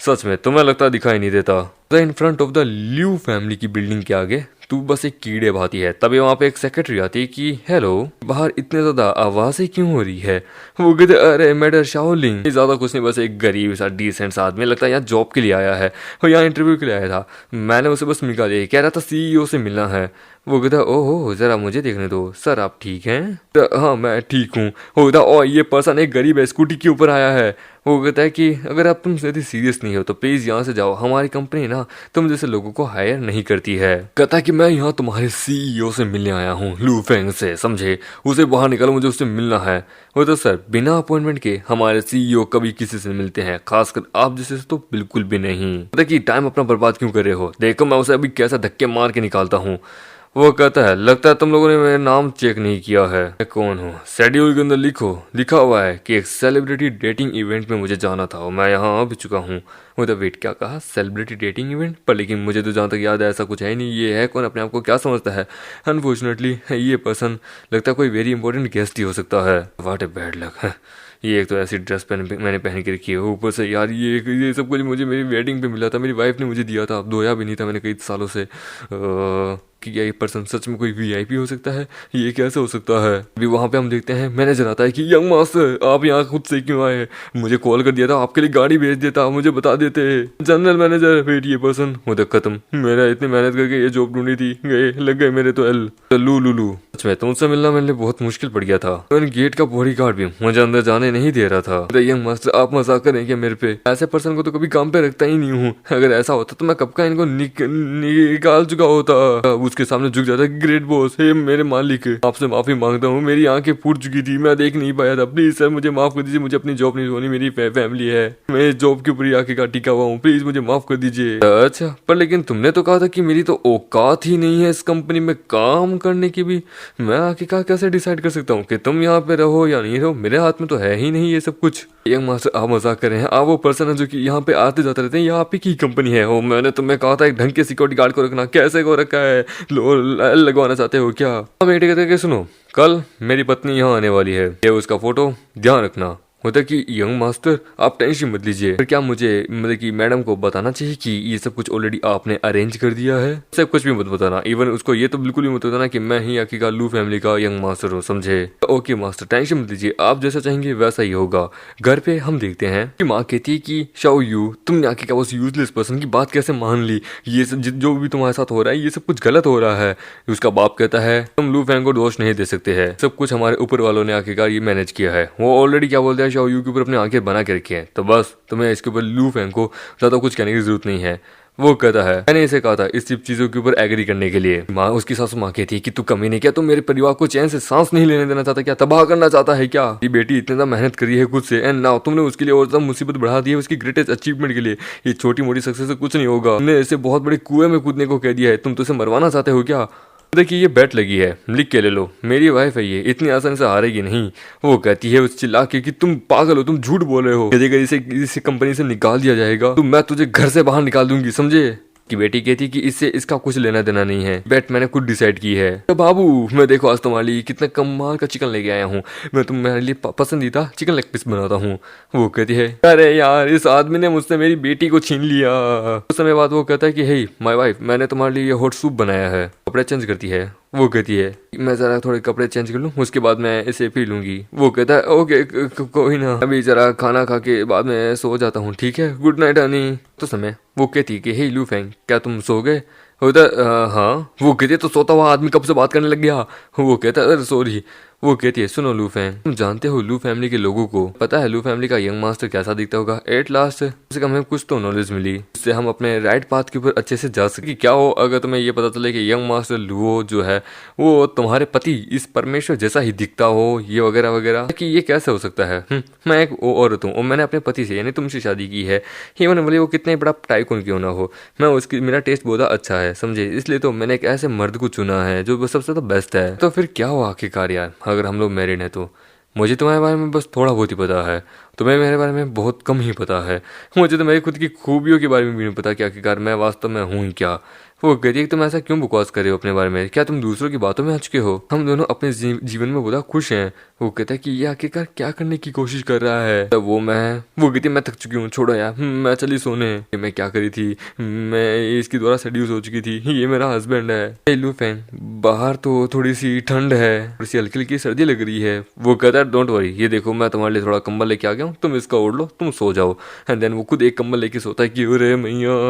सच में तुम्हें लगता दिखाई नहीं देता। In front of the Liu family की बिल्डिंग के आगे तू बस एक कीड़े भाती है। तभी वहां पे एक सेक्रेटरी आती है कि हेलो, बाहर इतने ज्यादा आवाजें क्यों हो रही है? वो कहते अरे मैडर शाओलिंग, ज्यादा कुछ नहीं, बस एक गरीब सा डिसेंट सा आदमी, लगता है यहाँ जॉब के लिए आया है और यहाँ इंटरव्यू के लिए आया था। मैंने उसे बस निकाल दिया, कह रहा था सीईओ से मिलना है। वो कहता ओहो जरा मुझे देखने दो, सर आप ठीक हैं? तो हाँ मैं ठीक हूँ। वो कहता ओ ये पर्सन एक गरीब है, स्कूटी के ऊपर आया है। वो कहता है कि अगर आप तुम यदि सीरियस नहीं हो तो प्लीज यहाँ से जाओ, हमारी कंपनी ना तुम जैसे लोगों को हायर नहीं करती है। कहता है कि मैं यहाँ तुम्हारे सीईओ से मिलने आया हूँ, लू फैंग से, समझे? उसे बाहर निकालो, मुझे उससे मिलना है। वो तो सर बिना अपॉइंटमेंट के हमारे सीईओ कभी किसी से मिलते हैं, खासकर आप जैसे से तो बिल्कुल भी नहीं। कहता कि टाइम अपना बर्बाद क्यों कर रहे हो? देखो मैं उसे अभी कैसा धक्के मार के निकालता हूँ। वो कहता है लगता है तुम लोगों ने मेरा नाम चेक नहीं किया है, मैं कौन हूँ। शेड्यूल के अंदर लिखा हुआ है कि एक सेलिब्रिटी डेटिंग इवेंट में मुझे जाना था और मैं यहाँ आ भी चुका हूँ। वो तो वेट, क्या कहा? सेलिब्रिटी डेटिंग इवेंट पर? लेकिन मुझे तो जहाँ तक याद है ऐसा कुछ है ही नहीं। ये है कौन? अपने आप को क्या समझता है? अनफॉर्चुनेटली ये पर्सन लगता है कोई वेरी इंपॉर्टेंट गेस्ट ही हो सकता है। वाट ए बैड लक है। ये एक तो ऐसी ड्रेस मैंने पहन के रखी है, ऊपर से यार ये सब कुछ मुझे मेरी वेडिंग पे मिला था, मेरी वाइफ ने मुझे दिया था, अब धोया भी नहीं था मैंने कई सालों से। कि क्या ये पर्सन सच में कोई वीआईपी हो सकता है? ये कैसे हो सकता है? अभी वहाँ पे हम देखते हैं मैनेजर आता है कि यंग मास्टर आप यहाँ खुद से क्यों आए? मुझे कॉल कर दिया था, आपके लिए गाड़ी भेज देता, मुझे बता देते। जनरल मैनेजर वेट, ये पर्सन वो तो खत्म। मेरा इतनी मेहनत करके ये जॉब ढूंढी थी, गए लग गए मेरे तो एल लू। सच में तुमसे मिलना मेरे लिए बहुत मुश्किल पड़ गया था। गेट का बॉडी गार्ड भी मुझे अंदर जाने नहीं दे रहा था। यंग मास्टर आप मजाक करें क्या मेरे पे? ऐसे पर्सन को तो कभी काम पे रखता ही नहीं हूँ। अगर ऐसा होता तो मैं कब का इनको निकाल चुका होता। उसके सामने झुक जाता, ग्रेट बॉस, हे मेरे मालिक, आपसे माफी मांगता हूँ, मेरी आंखें फूट चुकी थी, मैं देख नहीं पाया था, प्लीज सर मुझे माफ कर दीजिए, मुझे अपनी जॉब नहीं छोड़नी, मेरी फैमिली है, मैं जॉब के ऊपर आके का टिका हुआ हूँ, प्लीज मुझे माफ कर दीजिए। अच्छा, पर लेकिन तुमने तो कहा था कि मेरी तो औकात ही नहीं है इस कंपनी में काम करने की भी। मैं आके का कैसे डिसाइड कर सकता हूँ कि तुम यहाँ पे रहो या नहीं रहो? मेरे हाथ में तो है ही नहीं ये सब कुछ। यंग मास्टर आप मजाक कर रहे हैं? आप वो पर्सन है जो कि यहाँ पे आते जाते रहते हैं, यहाँ पे की कंपनी है? ओ मैंने तुम्हें कहा था एक ढंग के सिक्योरिटी गार्ड को रखना, कैसे को रखा है? लगवाना चाहते हो क्या? बेटे कहते कि सुनो, कल मेरी पत्नी यहाँ आने वाली है, ये उसका फोटो ध्यान रखना। होता कि यंग मास्टर आप टेंशन मत लीजिए, फिर क्या मुझे मतलब कि मैडम को बताना चाहिए कि ये सब कुछ ऑलरेडी आपने अरेंज कर दिया है? सब कुछ भी मत बताना, इवन उसको ये तो बिल्कुल भी मत बताना कि मैं ही आखिर का लू फैमिली का यंग मास्टर हूँ, समझे? ओके मास्टर, टेंशन मत लीजिए, आप जैसा चाहेंगे वैसा ही होगा। घर पे हम देखते हैं कि माँ कहती है कि शाओ यू, तुमने आखिर का उस यूजलेस पर्सन की बात कैसे मान ली? ये सब जो भी तुम्हारे साथ हो रहा है ये सब कुछ गलत हो रहा है। उसका बाप कहता है तुम लू फैंग को दोष नहीं दे सकते हैं, सब कुछ हमारे ऊपर वालों ने आखिरकार ये मैनेज किया है। वो ऑलरेडी क्या बोलते हैं, शाओ यू के ऊपर अपने आंखें बना के रखी हैं, तो बस तुम्हें इसके ऊपर लू फैंग को ज्यादा कुछ कहने की जरूरत नहीं है। वो कहता है मैंने इसे कहा था इस सब चीजों के ऊपर एग्री करने के लिए। माँ, उसकी सासू माँ कहती है कि तू कमी नहीं, क्या तुम मेरे परिवार को चैन से सांस नहीं लेने देना चाहता? क्या तबाह करना चाहता है क्या? ये बेटी इतनी ज्यादा मेहनत करी है खुद से, एंड नाउ तुमने उसके लिए और ज्यादा मुसीबत बढ़ा दी है उसकी ग्रेटेस्ट अचीवमेंट के लिए। ये छोटी मोटी सक्सेस से कुछ नहीं होगा, तुमने इसे बहुत बड़े कुएं में कूदने को कह दिया है, तुम तो इसे मरवाना चाहते हो क्या? देखिए ये बेट लगी है, लिख के ले लो, मेरी वाइफ है, ये इतनी आसानी से हारेगी नहीं। वो कहती है उस चिल्ला के कि तुम पागल हो, तुम झूठ बोल रहे हो, यदि अगर इसे कंपनी से निकाल दिया जाएगा तो मैं तुझे घर से बाहर निकाल दूंगी, समझे? की बेटी कहती कि इससे इसका कुछ लेना देना नहीं है, बेट मैंने खुद डिसाइड की है। तो बाबू मैं देखो आज तुम्हारे लिए कितना कमाल का चिकन लेके आया हूँ, मैं तुम्हारे लिए पसंदीदा चिकन लेग पीस बनाता हूँ। वो कहती है अरे यार इस आदमी ने मुझसे मेरी बेटी को छीन लिया। कुछ समय बाद वो कहता है कि हे माय वाइफ, मैंने तुम्हारे लिए हॉट सूप बनाया है। कपड़े चेंज करती है, वो कहती है मैं जरा थोड़े कपड़े चेंज कर लूँ, उसके बाद मैं इसे पी लूंगी। वो कहता है ओके कोई ना, अभी जरा खाना खा के बाद में सो जाता हूँ, ठीक है, गुड नाइट हनी। तो समय वो कहती है कि हे लू फैंग, क्या तुम सो गए? होता हाँ। वो कहती है तो सोता हुआ आदमी कब से बात करने लग गया? वो कहता है अरे सॉरी। वो कहती है सुनो लू फैंग, तुम जानते हो लू फैमिली के लोगों को, पता है लू फैमिली का यंग मास्टर कैसा दिखता होगा? एट लास्ट कम से कम हमें कुछ तो नॉलेज मिली, इससे हम अपने राइट पाथ के ऊपर अच्छे से जा सके। क्या हो अगर तुम्हें ये पता चले कि यंग मास्टर लुओ जो है वो तुम्हारे पति इस परमेश्वर जैसा ही दिखता हो, ये वगैरह वगैरह, कि ये कैसे हो सकता है? मैं एक औरत हूँ और मैंने अपने पति से यानी तुमसे शादी की है, इवन भले वो कितने बड़ा टाइकून क्यों ना हो, मैं उसकी मेरा टेस्ट बहुत अच्छा है, समझे? इसलिए तो मैंने एक ऐसे मर्द को चुना है जो सबसे तो बेस्ट है। तो फिर क्या हुआ आखिरकार यार, अगर हम लोग मैरिड हैं तो? मुझे तुम्हारे बारे में बस थोड़ा बहुत ही पता है, तुम्हें मेरे बारे में बहुत कम ही पता है। मुझे तो मेरी खुद की खूबियों के बारे में भी नहीं पता कि आखिरकार मैं वास्तव में हूँ क्या। वो कहती है तुम ऐसा क्यों बकवास कर रहे हो अपने बारे में? क्या तुम दूसरों की बातों में आ चुके हो? हम दोनों अपने जीवन में बहुत खुश हैं। वो कहता है कि ये आखिरकार क्या करने की कोशिश कर रहा है? तो वो कहती है मैं थक चुकी हूँ, छोड़ो यार, मैं चली सोने। मैं क्या करी थी, मैं इसकी द्वारा सेड्यूस हो चुकी थी, ये मेरा हस्बैंड है। लू फैंग, बाहर तो थोड़ी सी ठंड है, थोड़ी सी हल्की हल्की सर्दी लग रही है। वो कहता है डोंट वरी, ये देखो मैं तुम्हारे लिए थोड़ा कंबल लेके आ गया हूँ, तुम इसका ओढ़ लो, तुम सो जाओ। एंड देन वो खुद एक कंबल लेके सोता है कि अरे मैया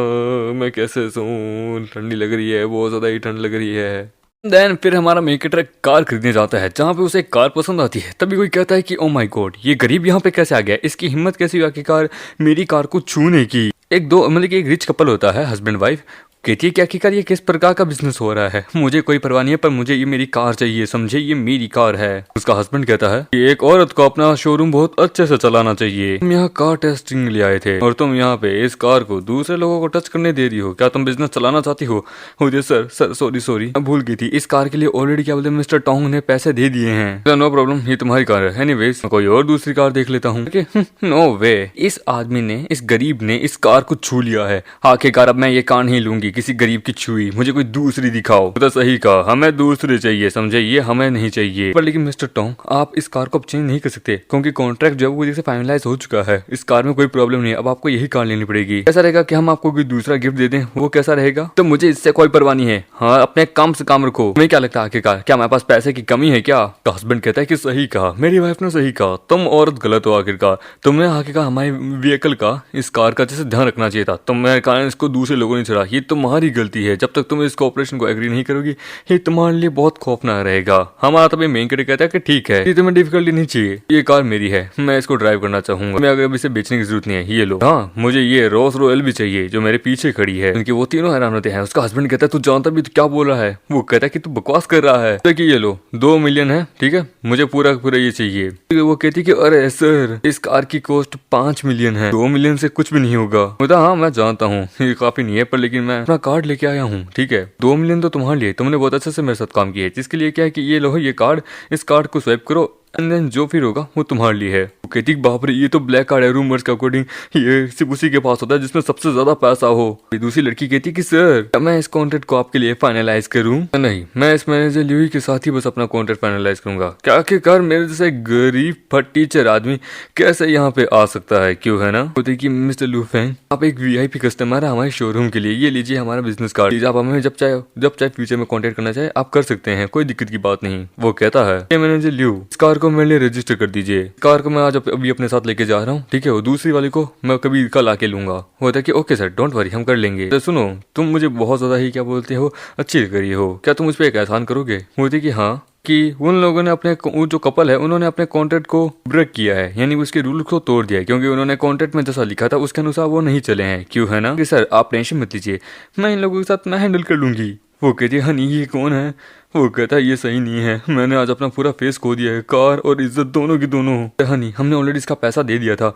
मैं कैसे सोऊं, ठंडी लग रही है, बहुत ज्यादा ही ठंड लग रही है। देन फिर हमारा मेन कैरेक्टर कार खरीदने जाता है, जहाँ पे उसे एक कार पसंद आती है। तभी कोई कहता है कि ओ माय गॉड, ये गरीब यहाँ पे कैसे आ गया, इसकी हिम्मत कैसी हुई आखिरकार मेरी कार को छूने की। एक रिच कपल होता है, हस्बैंड वाइफ, कहती है कि आखिरकार ये किस प्रकार का बिजनेस हो रहा है, मुझे कोई परवाह नहीं है पर मुझे ये मेरी कार चाहिए, समझे, ये मेरी कार है। उसका हस्बैंड कहता है कि एक औरत को अपना शोरूम बहुत अच्छे से चलाना चाहिए, तुम यहाँ कार टेस्टिंग ले आए थे और तुम यहाँ पे इस कार को दूसरे लोगों को टच करने दे रही हो, क्या तुम बिजनेस चलाना चाहती हो? सर सर सॉरी मैं भूल गई थी, इस कार के लिए ऑलरेडी क्या बोलते हैं मिस्टर टोंग ने पैसे दे दिए हैं। नो प्रॉब्लम, ये तुम्हारी कार है, एनीवेज मैं कोई और दूसरी कार देख लेता हूँ। नो वे, इस आदमी ने, इस गरीब ने इस कार को छू लिया है। आखिरकार अब मैं ये कार नहीं लूंगी, किसी गरीब की छुई, मुझे कोई दूसरी दिखाओ। तो सही कहा, हमें दूसरी चाहिए, समझे, ये हमें नहीं चाहिए। पर लेकिन मिस्टर टोंग आप इस कार को अब चेंज नहीं कर सकते क्योंकि कॉन्ट्रैक्ट जो है वो फाइनलाइज हो चुका है, इस कार में कोई प्रॉब्लम नहीं है, अब आपको यही कार लेनी पड़ेगी। ऐसा रहेगा कि हम आपको कोई दूसरा गिफ्ट दे दें, वो कैसा रहेगा? तो मुझे इससे कोई परवाह नहीं है, हाँ अपने काम से काम रखो। तुम्हें क्या लगता है आखिरकार क्या हमारे पास पैसे की कमी है क्या? तो हस्बैंड कहता है कि सही कहा, मेरी वाइफ ने सही कहा, तुम औरत गलत हो, आखिरकार तुमने आखिरकार हमारे व्हीकल का, इस कार का जैसे ध्यान रखना चाहिए था, तुम्हारे कारण इसको दूसरे लोगों ने चढ़ा, ये तुम्हारी गलती है। जब तक तुम इस ऑपरेशन को एग्री नहीं करोगी ये तुम्हारे लिए बहुत खौफनाक रहेगा। हमारा तभी मेन कैरेक्टर कहता है कि ठीक है, ये तुम्हें डिफिकल्टी नहीं चाहिए, ये कार मेरी है, मैं इसको ड्राइव करना चाहूंगा, मैं अगर इसे बेचने की जरूरत नहीं है, ये लो। हाँ मुझे ये रोल्स रॉयल भी चाहिए जो मेरे पीछे खड़ी है, क्योंकि वो तीनों हैरान होते हैं। उसका हस्बैंड कहता है तू जानता भी तो क्या बोल रहा है? वो कहता है कि तू बकवास कर रहा है। तो ये लो 2 मिलियन है, ठीक है, मुझे पूरा पूरा ये चाहिए। वो कहती कि अरे सर इस कार की कॉस्ट 5 मिलियन है, 2 मिलियन से कुछ भी नहीं होगा। बोलता हाँ मैं जानता हूँ ये काफी नहीं है पर लेकिन मैं अपना कार्ड लेके आया हूँ, ठीक है, 2 मिलियन तो तुम्हारे लिए, तुमने बहुत अच्छे से मेरे साथ काम किया है, जिसके लिए क्या है कि ये लो ये कार्ड, इस कार्ड को स्वाइप करो एंड देन जो फिर होगा वो तुम्हारे लिए है। वो कहती बाप रे ये तो ब्लैक कार्ड है, रूमर्स के अकॉर्डिंग ये सिर्फ उसी के पास होता है जिसमें सबसे ज्यादा पैसा हो। दूसरी लड़की कहती कि सर मैं इस कॉन्ट्रैक्ट को आपके लिए फाइनलाइज करूं? नहीं, मैं इस मैनेजर ल्यूई के साथ ही बस अपना कॉन्ट्रैक्ट फाइनलाइज करूंगा। क्या आखिरकार मेरे जैसे गरीब फट टीचर आदमी कैसे यहाँ पे आ सकता है, क्यों है ना? बोलते कि मिस्टर लू फैंग आप एक वीआईपी कस्टमर है हमारे शोरूम के लिए, ये लीजिए हमारा बिजनेस कार्ड, आप हमें जब चाहे फ्यूचर में कॉन्टेक्ट करना चाहे आप कर सकते हैं, कोई दिक्कत की बात नहीं। वो कहता है मैनेजर ल्यू इस कार को मेरे लिए रजिस्टर कर दीजिए, कार को मैं आज अभी अपने साथ लेके जा रहा हूँ, ठीक है, वो दूसरी वाली को मैं कभी कल आके लूंगा। होता है कि ओके सर डोंट वरी हम कर लेंगे। तो सुनो तुम मुझे बहुत ज्यादा ही क्या बोलते हो अच्छी करी हो, क्या तुम मुझ पर एक एहसान करोगे? बोलते कि हाँ, कि उन लोगों ने अपने जो कपल है उन्होंने अपने कॉन्ट्रैक्ट को ब्रेक किया है, यानी उसके रूल को तोड़ दिया है, क्योंकि उन्होंने कॉन्ट्रैक्ट में जैसा लिखा था उसके अनुसार वो नहीं चले हैं, क्यों है ना? कि सर आप टेंशन मत लीजिए, मैं इन लोगों के साथ मैं हैंडल कर लूंगी। वो कहती है हनी ये कौन है? वो कहता है ये सही नहीं है, मैंने आज अपना पूरा फेस खो दिया है, कार और इज्जत दोनों की दोनों। हनी हमने ऑलरेडी इसका पैसा दे दिया था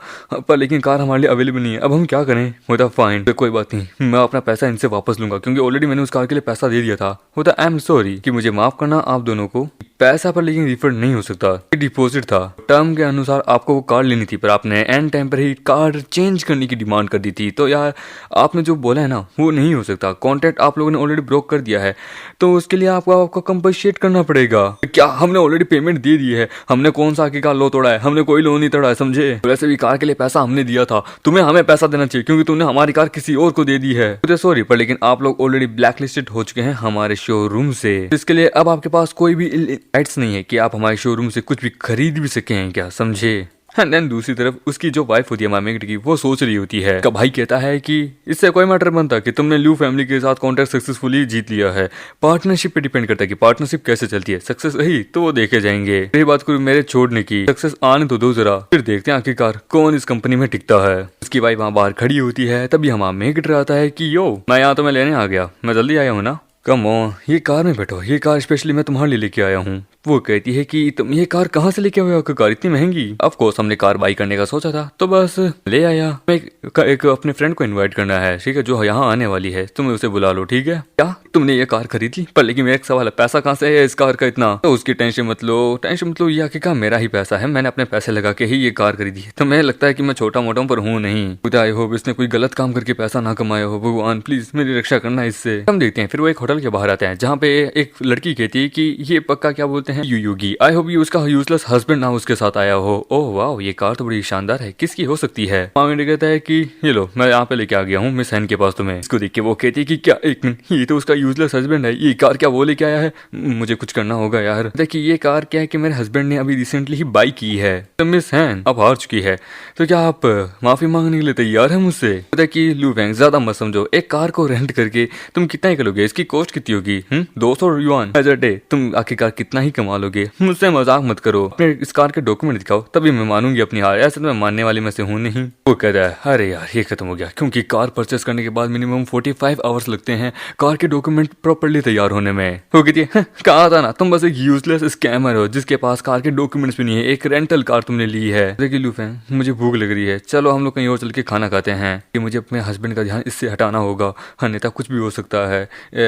पर लेकिन कार हमारे लिए अवेलेबल नहीं है, अब हम क्या करें? होता फाइन तो कोई बात नहीं, मैं अपना पैसा इनसे वापस लूंगा क्योंकि ऑलरेडी मैंने उस कार के लिए पैसा दे दिया था। होता आई एम सॉरी कि मुझे माफ करना आप दोनों को, पैसा पर लेकिन रिफंड नहीं हो सकता, डिपॉजिट था, टर्म के अनुसार आपको वो कार लेनी थी पर आपने एंड टाइम पर ही कार चेंज करने की डिमांड कर दी थी, तो यार आपने जो बोला है ना वो नहीं हो सकता, कॉन्ट्रैक्ट आप लोगों ने ऑलरेडी ब्रोक कर दिया है तो उसके लिए आपको कंपनसेट करना पड़ेगा। क्या हमने ऑलरेडी पेमेंट दे दी है, हमने कौन सा आखिर कार लो तोड़ा है, हमने कोई लो नहीं तोड़ा है, समझे? वैसे भी कार के लिए पैसा हमने दिया था, तुम्हें हमें पैसा देना चाहिए क्योंकि तुमने हमारी कार किसी और को दे दी है। मुझे सॉरी पर लेकिन आप लोग ऑलरेडी ब्लैक लिस्टेड हो चुके हैं हमारे शोरूम से, इसके लिए अब आपके पास कोई भी राइट्स नहीं है कि आप हमारे शोरूम से कुछ भी खरीद भी सके हैं, क्या समझे? एंड देन दूसरी तरफ उसकी जो वाइफ होती है मामी की, वो सोच रही होती है का भाई कहता है कि इससे कोई मैटर बनता कि तुमने ल्यू फैमिली के साथ कॉन्ट्रैक्ट सक्सेसफुली जीत लिया है, पार्टनरशिप पे डिपेंड करता है कि पार्टनरशिप कैसे चलती है, सक्सेस रही तो वो देखे जाएंगे, यही बात करूँ मेरे छोड़ने की, सक्सेस आने तो दो जरा, फिर देखते हैं आखिरकार कौन इस कंपनी में टिकता है। उसकी वाइफ वहाँ बाहर खड़ी होती है, तभी हमारा मेकट आता है कि यो मैं यहाँ तो मैं लेने आ गया, मैं जल्दी आया हूँ ना, कम ऑन ये कार में बैठो, ये कार स्पेशली मैं तुम्हारे लिए लेके आया हूँ। वो कहती है कि तुम ये कार कहाँ से लेके आए हो, कार इतनी महंगी? ऑफ कोर्स हमने कार बाई करने का सोचा था तो बस ले आया। एक अपने फ्रेंड को इनवाइट करना है, ठीक है, जो यहाँ आने वाली है, तुम उसे बुला लो, ठीक है? क्या तुमने ये कार खरीद ली? पर लेकिन मेरा एक सवाल है, पैसा कहाँ से है इस कार का इतना? तो उसकी टेंशन मत लो ये आखिरकार मेरा ही पैसा है, मैंने अपने पैसे लगा के ही ये कार खरीदी है, तो मैं लगता है कि मैं छोटा मोटा पर हूँ नहीं। खुदा आई होप इसने कोई गलत काम करके पैसा ना कमाया हो, भगवान प्लीज मेरी रक्षा करना इससे। हम देखते हैं फिर वो एक होटल के बाहर आते हैं जहाँ पे एक लड़की कहती है कि ये पक्का क्या बोलते हैं युगी, आई होप ये उसका यूजलेस हस्बैंड ना उसके साथ आया हो। ओह वाह ये कार तो बड़ी शानदार है, किसकी हो सकती है? मामी कहता है कि ये लो मैं यहाँ पे लेके आ गया हूँ मिस हैन के पास तुम्हें। इसको देख के वो कहती है कि क्या एक मिनट, ये तो उसका यूजलेस हस्बैंड है, ये कार क्या वो लेके आया है? मुझे कुछ करना होगा यार। देखिए ये कार क्या है कि मेरे हस्बैंड ने अभी रिसेंटली ही बाई की है, तो मिस हैन अब हार चुकी है, तो क्या आप माफी मांगने के लिए तैयार है मुझसे? पता है कि लू फैंग ज्यादा मत समझो, एक कार को रेंट करके तुम कितना ही करोगे, इसकी कॉस्ट कॉस्ट कितनी होगी? 200 युआन एज अ डे। तुम आखिरकार कितना ही कमा लोगे? मुझसे मजाक मत करो, अपने इस कार के डॉक्यूमेंट दिखाओ, तभी मैं मानूंगी अपनी हार। ऐसे तो मैं मानने वाले में से हूँ नहीं। वो कह रहा है अरे यार ये खत्म हो गया, क्योंकि कार परचेस करने के बाद मिनिमम 45 आवर्स लगते हैं कार के डॉक्यूमेंट प्रॉपर्ली तैयार होने में। वो कहती है कहा था ना तुम बस एक यूजलेस स्कैमर हो जिसके पास कार के डॉक्यूमेंट्स भी नहीं है, एक रेंटल कार तुमने ली है। देखिए लूफेंग, मुझे भूख लग रही है, चलो हम लोग कहीं और चल के खाना खाते हैं कि मुझे अपने हस्बैंड का ध्यान इससे हटाना होगा, अन्यथा कुछ भी हो सकता है।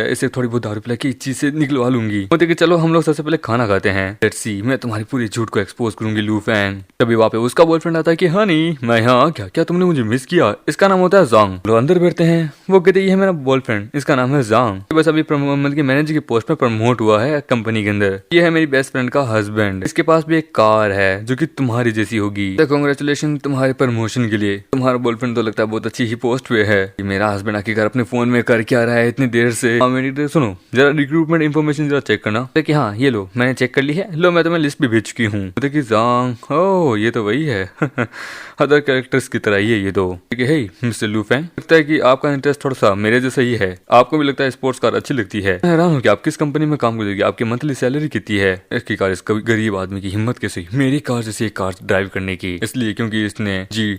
इसे थोड़ी बहुत दारू पिला के इस चीज से निकलवा लूंगी। वो देखिए चलो हम लोग सबसे पहले खाना खाते हैं, लेट्स सी, मैं तुम्हारी पूरी झूठ को एक्सपोज करूंगी लूफेंग। तभी वहाँ पे उसका बॉयफ्रेंड आता है कि हाँ नहीं मैं यहाँ क्या क्या तुमने मुझे मिस किया, इसका नाम होता है जांग। लोग अंदर बैठते हैं, वो कहते ये है मेरा बॉयफ्रेंड, इसका नाम है जांग, बस अभी मतलब कि मैनेजर की पोस्ट पे प्रमोट हुआ है कंपनी के अंदर। ये है मेरी बेस्ट फ्रेंड का हस्बैंड, इसके पास भी एक कार है जो कि तुम्हारी जैसी होगी। कांग्रेचुलेशन तुम्हारे प्रमोशन के लिए। तुम्हारा बॉयफ्रेंड तो लगता है बहुत अच्छी ही पोस्ट पे है। मेरा हस्बैंड आखिरकार अपने फोन में कर क्या रहा है इतनी देर से। मेरी सुनो जरा रिक्रूटमेंट इन्फॉर्मेशन जरा चेक करना। कि हाँ ये लो मैंने चेक कर ली है, लो मैं तुम्हें लिस्ट भी भेज चुकी हूँ। देखिए जांग, ओह ये तो वही है अदर कैरेक्टर्स की तरह ही है ये तो। ठीक है मिस्टर लूफेंग, लगता है कि आपका इंटरेस्ट थोड़ा सा मेरे जैसा ही है, आपको भी लगता है स्पोर्ट्स कार अच्छी लगती है। मैं हैरान हूँ कि आप किस कंपनी में काम करोगे, आपकी मंथली सैलरी कितनी है? इसकी कार इस गरीब आदमी की हिम्मत कैसे मेरी कार जैसी एक कार ड्राइव करने की? इसलिए क्योंकि इसने जी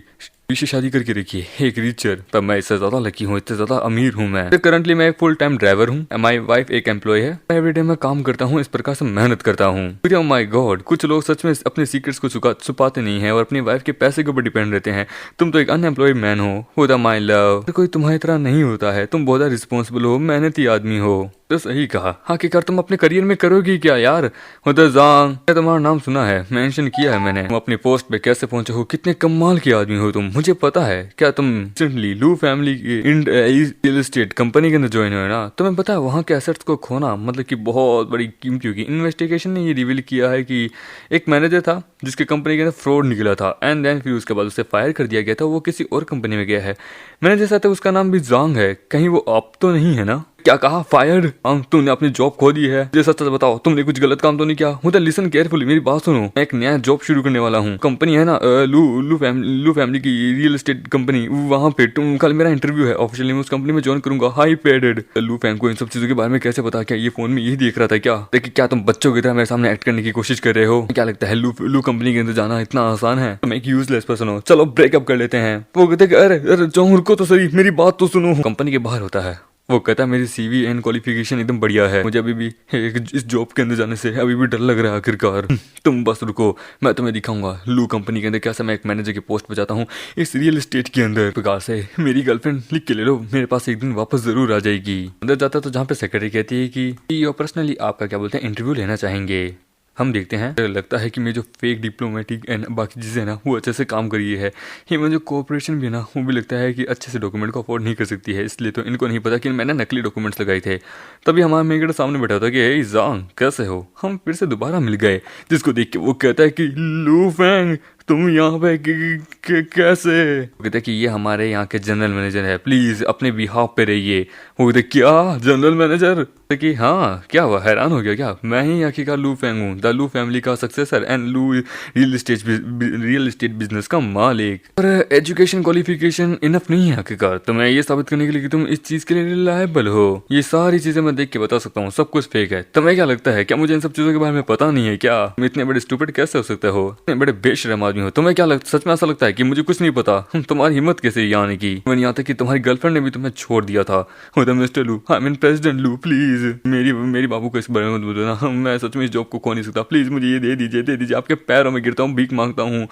से शादी करके रखी है एक रिचर, तब मैं इससे ज्यादा लकी हूँ, इससे ज्यादा अमीर हूँ मैं। करंटली मैं एक फुल टाइम ड्राइवर हूँ, माई वाइफ एक एम्प्लॉय है, एवरीडे मैं काम करता हूँ, इस प्रकार से मेहनत करता हूँ। माय गॉड, कुछ लोग सच में अपने सीक्रेट्स को छुपाते नहीं है और अपनी वाइफ के पैसे के ऊपर डिपेंड रहते हैं। तुम तो एक अनएम्प्लॉयड मैन हो माई लव, कोई तुम्हारी तरह नहीं होता है, तुम बहुत रिस्पॉन्सिबल हो, मेहनती आदमी हो। तो सही कहा, आखिरकार तुम अपने करियर में करोगी क्या यार? जांग, मैं तुम्हारा नाम सुना है, मेंशन किया है मैंने। तुम अपनी पोस्ट पे कैसे पहुंचे हो, कितने कमाल के आदमी हो तुम, मुझे पता है। क्या तुम रिसेंटली लू फैमिली की रियल एस्टेट कंपनी के अंदर ज्वाइन हुए ना? तुम्हें पता है वहाँ के एसेट्स को खोना मतलब कि बहुत बड़ी कीमती होगी। इन्वेस्टिगेशन ने ये रिवील किया है कि एक मैनेजर था जिसके कंपनी के अंदर फ्रॉड निकला था, एंड देन फिर उसके बाद उसे फायर कर दिया गया था, वो किसी और कंपनी में गया है। मैनेजर साथ उसका नाम भी जांग है, कहीं वो आप तो नहीं है ना? क्या कहा? फायर्ड? तुमने अपनी जॉब खो दी है? ये सच बताओ, तुमने कुछ गलत काम तो नहीं किया? मुझे लिसन केयरफुली, मेरी बात सुनो, मैं एक नया जॉब शुरू करने वाला हूँ। कंपनी है ना लू फैमिली की रियल एस्टेट कंपनी, वहाँ पे तुम कल मेरा इंटरव्यू है, ऑफिशियली मैं उस कंपनी में ज्वाइन करूंगा, हाई पेडेड। लू फैम को इन सब चीजों के बारे में कैसे पता? क्या ये फोन में यही देख रहा था क्या? देखिए क्या तुम बच्चों की तरह मेरे सामने एक्ट करने की कोशिश कर रहे हो? क्या लगता है लू कंपनी के अंदर जाना इतना आसान है? तुम एक यूजलेस पर्सन हो, चलो ब्रेकअप कर लेते हैं। वो कहते अरे जाओ रुको तो सही, मेरी बात तो सुनो। कंपनी के बाहर होता है, वो कहता है मेरी सीवी एंड क्वालिफिकेशन एकदम बढ़िया है, मुझे अभी भी इस जॉब के अंदर जाने से अभी भी डर लग रहा है। आखिरकार तुम बस रुको, मैं तुम्हें दिखाऊंगा लू कंपनी के अंदर कैसे मैं एक मैनेजर की पोस्ट पे जाता हूँ इस रियल एस्टेट के अंदर। प्रकार से मेरी गर्लफ्रेंड लिख के ले लो, मेरे पास एक दिन वापस जरूर आ जाएगी। अंदर जाता तो जहाँ पे सेक्रेटरी कहती है कि पर्सनली आपका क्या बोलते हैं इंटरव्यू लेना चाहेंगे। हम देखते हैं, लगता है कि मेरी जो फेक डिप्लोमेटिक एंड बाकी चीज़ें ना वो अच्छे से काम कर रही है। ये मैं जो कोऑपरेशन भी ना वो भी लगता है कि अच्छे से डॉक्यूमेंट को अफोर्ड नहीं कर सकती है, इसलिए तो इनको नहीं पता कि मैंने नकली डॉक्यूमेंट्स लगाए थे। तभी हमारा मेगड़ सामने बैठा था कि हे जांग कैसे हो? हम फिर से दोबारा मिल गए, जिसको देख के वो कहता है कि लू फैंग तुम यहाँ पे कैसे? वो कहते कि ये हमारे यहाँ के जनरल मैनेजर है, प्लीज अपने बिहाफ पे रहिए। वो कहते क्या जनरल मैनेजर? कि हाँ क्या हुआ, हैरान हो गया क्या? मैं ही आखिरकार लू फैंग हूँ, द लू फैमिली का सक्सेसर एंड लू रियल एस्टेट बिजनेस का मालिक। पर एजुकेशन क्वालिफिकेशन इनफ नहीं है आखिरकार तुम्हें ये साबित करने के लिए कि तुम इस चीज के लिए रिलायबल हो। ये सारी चीजें मैं देख के बता सकता हूँ, सब कुछ फेक है। तुम्हें क्या लगता है क्या मुझे इन सब चीजों के बारे में पता नहीं है क्या? तुम इतने बड़े स्टूपिड कैसे हो सकते हो, इतने बड़े बेशरम आदमी हो? तुम्हें क्या सच में ऐसा लगता है कि मुझे कुछ नहीं पता? तुम्हारी हिम्मत कैसे ये आने की? मैंने यहाँ तक कि तुम्हारी गर्लफ्रेंड ने भी तुम्हें छोड़ दिया था। मिस्टर लू, आई मीन प्रेसिडेंट लू, प्लीज मेरी बाबू को इस बारे में मत बोलना, मैं सच में इस जॉब को खो नहीं सकता, प्लीज मुझे ये दे दीजिए, आपके पैरों में गिरता हूँ, भीख मांगता हूँ।